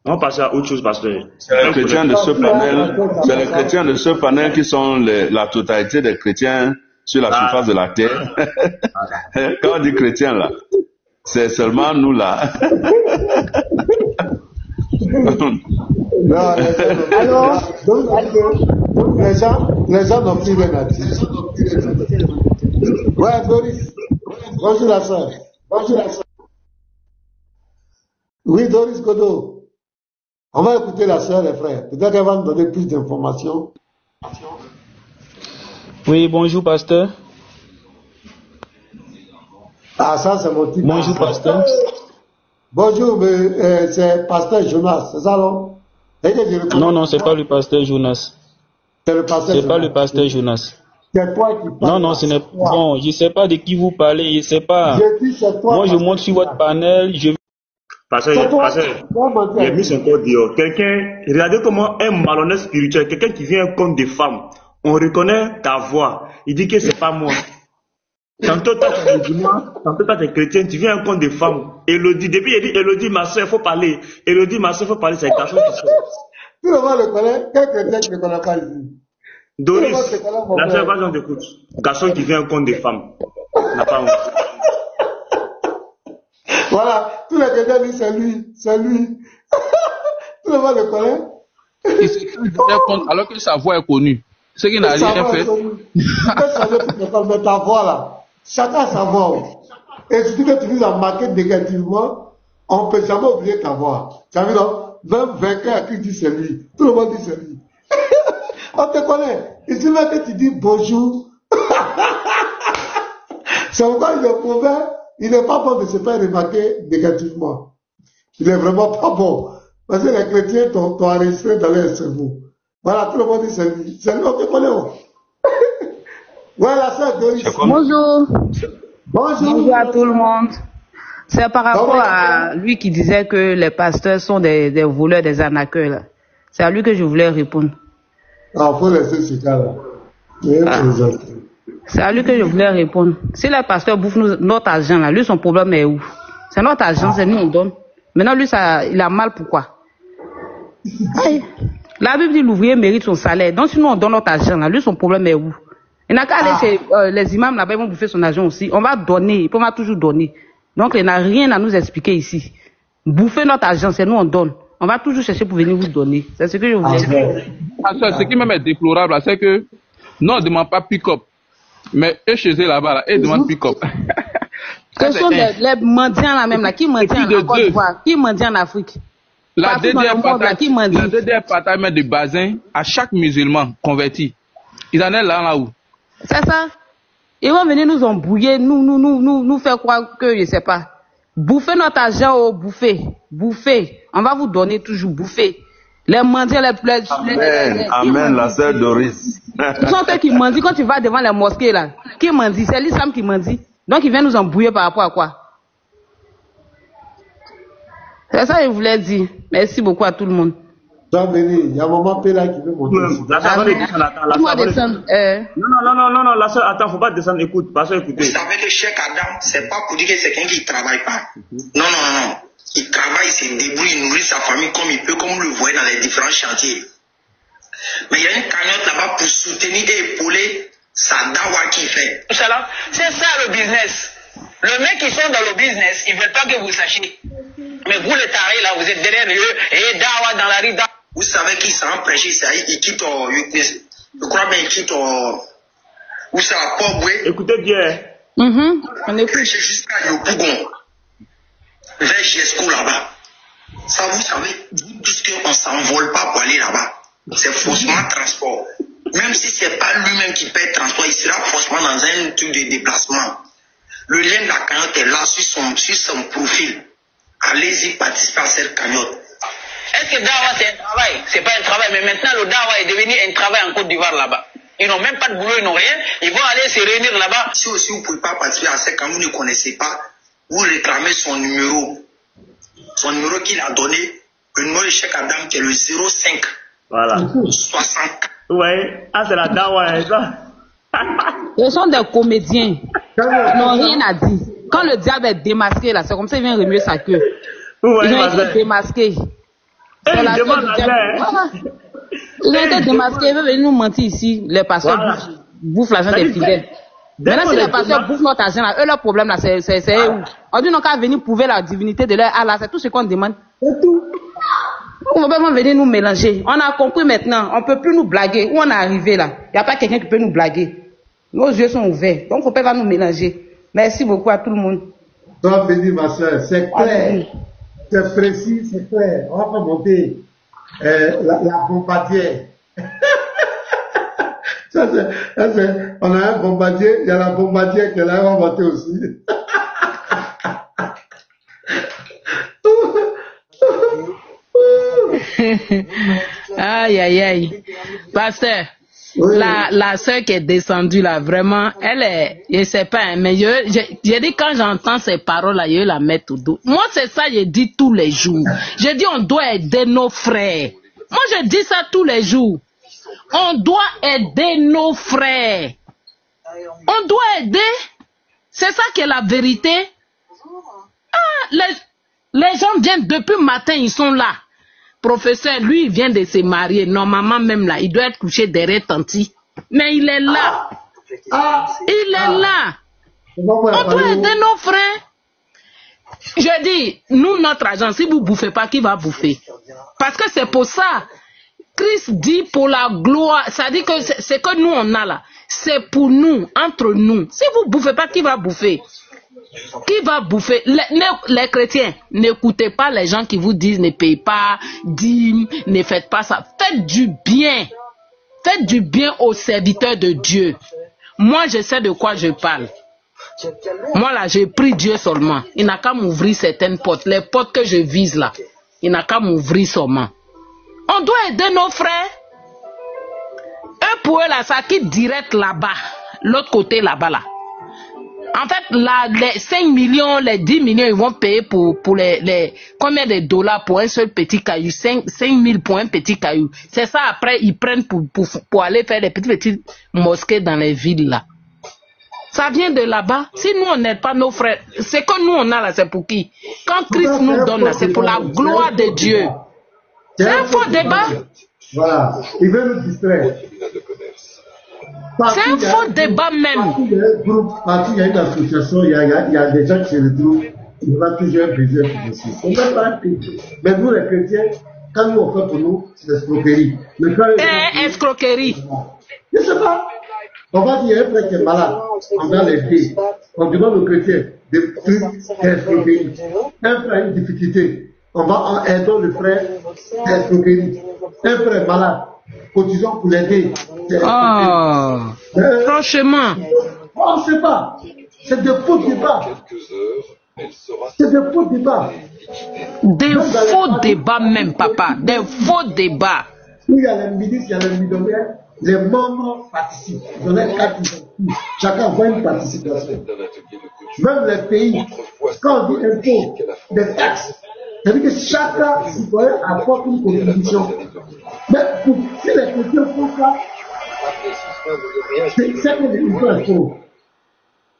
On va passer à autre chose, pasteur. C'est les chrétiens de ce panel qui sont la totalité des chrétiens sur la surface de la terre. Quand on dit chrétiens là, c'est seulement nous là. Alors, les gens n'ont plus rien à dire. Ouais, Doris. Bonjour la soeur. Oui, Doris Godot. On va écouter la soeur, les frères. Peut-être qu'elle va nous donner plus d'informations. Oui, bonjour, pasteur. Ah, ça, c'est mon type. Bonjour, pasteur. Bonjour, c'est pasteur Jonas, c'est ça, non? Non, c'est pas le pasteur Jonas. C'est le pasteur Jonas. C'est pas le pasteur Jonas. C'est toi qui parles. Non, ce n'est pas. Bon, je sais pas de qui vous parlez, je sais pas. Je dis c'est toi. Moi, je monte sur votre panel, Pasteur, il a mis son corps dehors. Quelqu'un, regardez comment un malhonnête spirituel, quelqu'un qui vient contre des femmes, on reconnaît ta voix. Il dit que c'est pas moi. Tantôt toi tu es musulman, tantôt toi tu es chrétien, tu viens contre des femmes. Elodie, depuis il dit Elodie, ma soeur, il faut parler. Elodie, ma soeur, il faut parler, c'est un garçon qui sort. Tout le monde le connaît, quel chrétien qui ne connaît pas ici? Doris, la soeur, vas-y, on t'écoute. Garçon qui vient contre des femmes. N'a pas honte. Voilà, tous les chrétiens disent c'est lui. Tout le monde le connaît. Il s'est contre alors que sa voix est connue. C'est qu'il n'a rien fait. Mais ta voix là, chacun a sa voix. Et si tu veux la marquer négativement, on ne peut jamais oublier ta voix. Tu as vu non? Même vainqueur qui dit c'est lui. Tout le monde dit c'est lui. On te connaît. Et si même que tu dis bonjour, c'est pourquoi il est mauvais. Il n'est pas bon de se faire remarquer négativement. Il n'est vraiment pas bon. Parce que les chrétiens t'ont enregistré dans leur cerveau. Voilà, tout le monde dit c'est lui. C'est lui, on te connaît. Voilà, c'est Doris. Bonjour. Bonjour à tout le monde. C'est par rapport à lui qui disait que les pasteurs sont des voleurs, des arnaqueurs. Là. C'est à lui que je voulais répondre. Ah, il faut laisser ce cas-là. C'est à lui que je voulais répondre. Si les pasteurs bouffent notre argent, là, lui, son problème est où? C'est notre argent, c'est nous, on donne. Maintenant, lui, il a mal, pourquoi? Aïe. La Bible dit l'ouvrier mérite son salaire. Donc, si nous, on donne notre argent, là, lui, son problème est où? Il n'a qu'à aller chez les imams, là-bas, ils vont bouffer son argent aussi. On va donner, il peut toujours donner. Donc, il n'a rien à nous expliquer ici. Bouffer notre argent, c'est nous, on donne. On va toujours chercher pour venir vous donner. C'est ce que je voulais dire. Ce qui même est déplorable, c'est que, non, on ne demande pas pick-up. Mais eux, chez eux, là-bas, là, ils demandent pick-up. Ce sont les mendiants, là, même, là, qui mendient en Côte d'Ivoire, qui mendient en Afrique. La DDR partage de bazin à chaque musulman converti. Ils en sont là où? C'est ça. Ils vont venir nous embrouiller, nous faire croire que, je sais pas. Bouffer notre argent au bouffer. On va vous donner toujours bouffer. Les mendiants, Amen, la sœur Doris. Ce sont eux qui mendient quand tu vas devant les mosquées là. Qui mendient? C'est l'islam qui mendie. Donc ils viennent nous embrouiller par rapport à quoi? C'est ça que je voulais dire. Merci beaucoup à tout le monde. Il y a un moment Péla qui veut monter. La sœur, non, la sœur, attends, faut pas descendre, écoute, pas ça, écoutez. Vous savez que Cheikh Adam, c'est pas pour dire que c'est quelqu'un qui travaille pas. Non. Il travaille, il se débrouille, il nourrit sa famille comme il peut, comme vous le voyez dans les différents chantiers. Mais il y a une cagnotte là-bas pour soutenir et épauler sa dawa qui fait. C'est ça le business. Le mec qui sont dans le business, ils veulent pas que vous sachiez. Mais vous les tarés là, vous êtes derrière eux, et dawa dans la rue. Vous savez qu'ils s'en prêché, il quitte, je crois bien il quitte, où ça va pas bouer. Écoutez bien. On écoute. Jusqu'à Yopougon. Vers Jesco là-bas. Ça, vous savez, puisqu'on ne s'envole pas pour aller là-bas, c'est forcément transport. Même si ce n'est pas lui-même qui paie le transport, il sera forcément dans un truc de déplacement. Le lien de la cagnotte est là sur son profil. Allez-y, participez à cette cagnotte. Est-ce que Dawa c'est un travail? C'est pas un travail, mais maintenant le Dawa est devenu un travail en Côte d'Ivoire là-bas. Ils n'ont même pas de boulot, ils n'ont rien. Ils vont aller se réunir là-bas. Si aussi vous ne pouvez pas participer à cette cagnotte, vous ne connaissez pas, vous réclamez son numéro qu'il a donné, Le numéro de Cheikh Adam qui est le 05 Voilà. 60. Ouais, ah, c'est la dawa, ça. Ils sont des comédiens. Ils n'ont rien à dire. Quand le diable est démasqué, là, c'est comme ça qu'il vient remuer sa queue. Ouais, ils ont été démasqués. C'est la queue du diable. Voilà. Ils ont été démasqués. Ils veulent venir nous mentir ici. Les pasteurs bouffent l'argent des fidèles. Maintenant, si les pasteurs bouffent notre argent, là, eux, leur problème, là, c'est où? On dit, non, qu'à venir prouver la divinité de leur Allah. C'est tout ce qu'on demande. C'est tout. On ne peut pas venir nous mélanger. On a compris maintenant. On ne peut plus nous blaguer. Où on est arrivé là? Il n'y a pas quelqu'un qui peut nous blaguer. Nos yeux sont ouverts. Donc, il ne faut pas nous mélanger. Merci beaucoup à tout le monde. Toi, béni, ma soeur, c'est clair. C'est précis, c'est clair. On va pas monter la bombardière. On a un bombardier, il y a la bombardière qui est là, on va monter aussi. Aïe, aïe, aïe. Pasteur, oui. La sœur qui est descendue là, vraiment, elle est, je sais pas, mais je dis quand j'entends ces paroles là, je la mets tout doux. Moi, c'est ça, je dis tous les jours. Je dis, on doit aider nos frères. Moi, je dis ça tous les jours. On doit aider nos frères. On doit aider. C'est ça qui est la vérité. Ah, les gens viennent depuis le matin, ils sont là. Professeur, lui, il vient de se marier. Normalement, même là, il doit être couché derrière Tanti. Mais il est là. Il est là. On doit aider nos frères. Je dis, nous, notre argent, si vous ne bouffez pas, qui va bouffer? Parce que c'est pour ça. Christ dit pour la gloire. Ça dit que c'est que nous, on a là. C'est pour nous, entre nous. Si vous ne bouffez pas, qui va bouffer? Qui va bouffer? Les chrétiens, n'écoutez pas les gens qui vous disent ne payez pas, dîmes, ne faites pas ça. Faites du bien. Faites du bien aux serviteurs de Dieu. Moi, je sais de quoi je parle. Moi, là, je prie Dieu seulement. Il n'a qu'à m'ouvrir certaines portes. Les portes que je vise là, il n'a qu'à m'ouvrir seulement. On doit aider nos frères. Eux, pour eux, là, ça quitte direct là-bas. L'autre côté là-bas, là. En fait, là, les 5 millions, les 10 millions, ils vont payer pour les combien de dollars pour un seul petit caillou? 5 000 pour un petit caillou. C'est ça, après, ils prennent pour aller faire des petites mosquées dans les villes, là. Ça vient de là-bas. Si nous, on n'aide pas nos frères, c'est que nous, on a là, c'est pour qui? Quand Christ nous donne là, c'est pour la gloire de Dieu. C'est un faux débat. Voilà. Il veut nous distraire. C'est un faux débat même. Partout il y a une association, il y a des gens qui se retrouvent, il y a toujours un plaisir pour aussi. On n'a pas un plaisir. Mais nous, les chrétiens, quand nous on fait pour nous, c'est l'escroquerie. Escroquerie. Je ne sais pas. On va dire, il y a un frère qui est malade, on va l'aider. On demande aux chrétiens des trucs d'escroquerie. Un frère a une difficulté, on va aider le frère d'escroquerie. Un frère malade, cotisons pour l'aider. Oh, franchement. On ne sait pas. C'est de faux débats. C'est de faux débats. Des faux débats même, papa. Des faux débats. Où il y a les ministres, il y a les millionnaires, les membres participent. Ils ont les cartes, chacun voit une participation. Même les pays, quand on dit impôts, des taxes, c'est-à-dire que chaque citoyen apporte une contribution. Mais si les chrétiens font ça, c'est que les chrétiens font.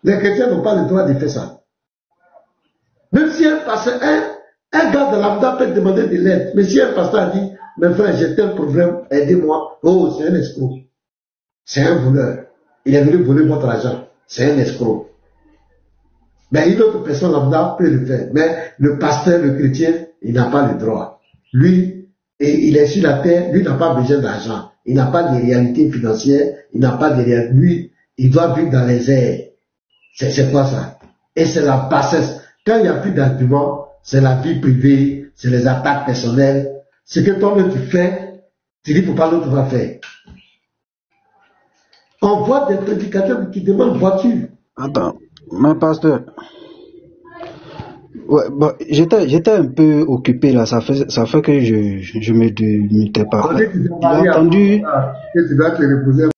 Les chrétiens n'ont pas le droit de faire ça. Même si un gars de lambda peut demander de l'aide, mais si un pasteur a dit, mes frères, j'ai tel problème, aidez-moi. Oh, c'est un escroc. C'est un voleur. Il est venu voler votre argent. C'est un escroc. Mais une autre personne lambda peut le faire. Mais le pasteur, le chrétien, il n'a pas le droit. Lui, il est sur la terre, lui n'a pas besoin d'argent. Il n'a pas de réalité financière, il n'a pas de réalité. Lui, il doit vivre dans les airs. C'est quoi ça? Et c'est la bassesse. Quand il n'y a plus d'arguments, c'est la vie privée, c'est les attaques personnelles. Ce que toi-même tu fais, tu dis pour pas l'autre va faire. On voit des prédicateurs qui demandent voiture. Attends, mon pasteur. Ouais, bon, j'étais un peu occupé là, ça fait que je me démutais pas. J'ai entendu. Que tu dois te reposer.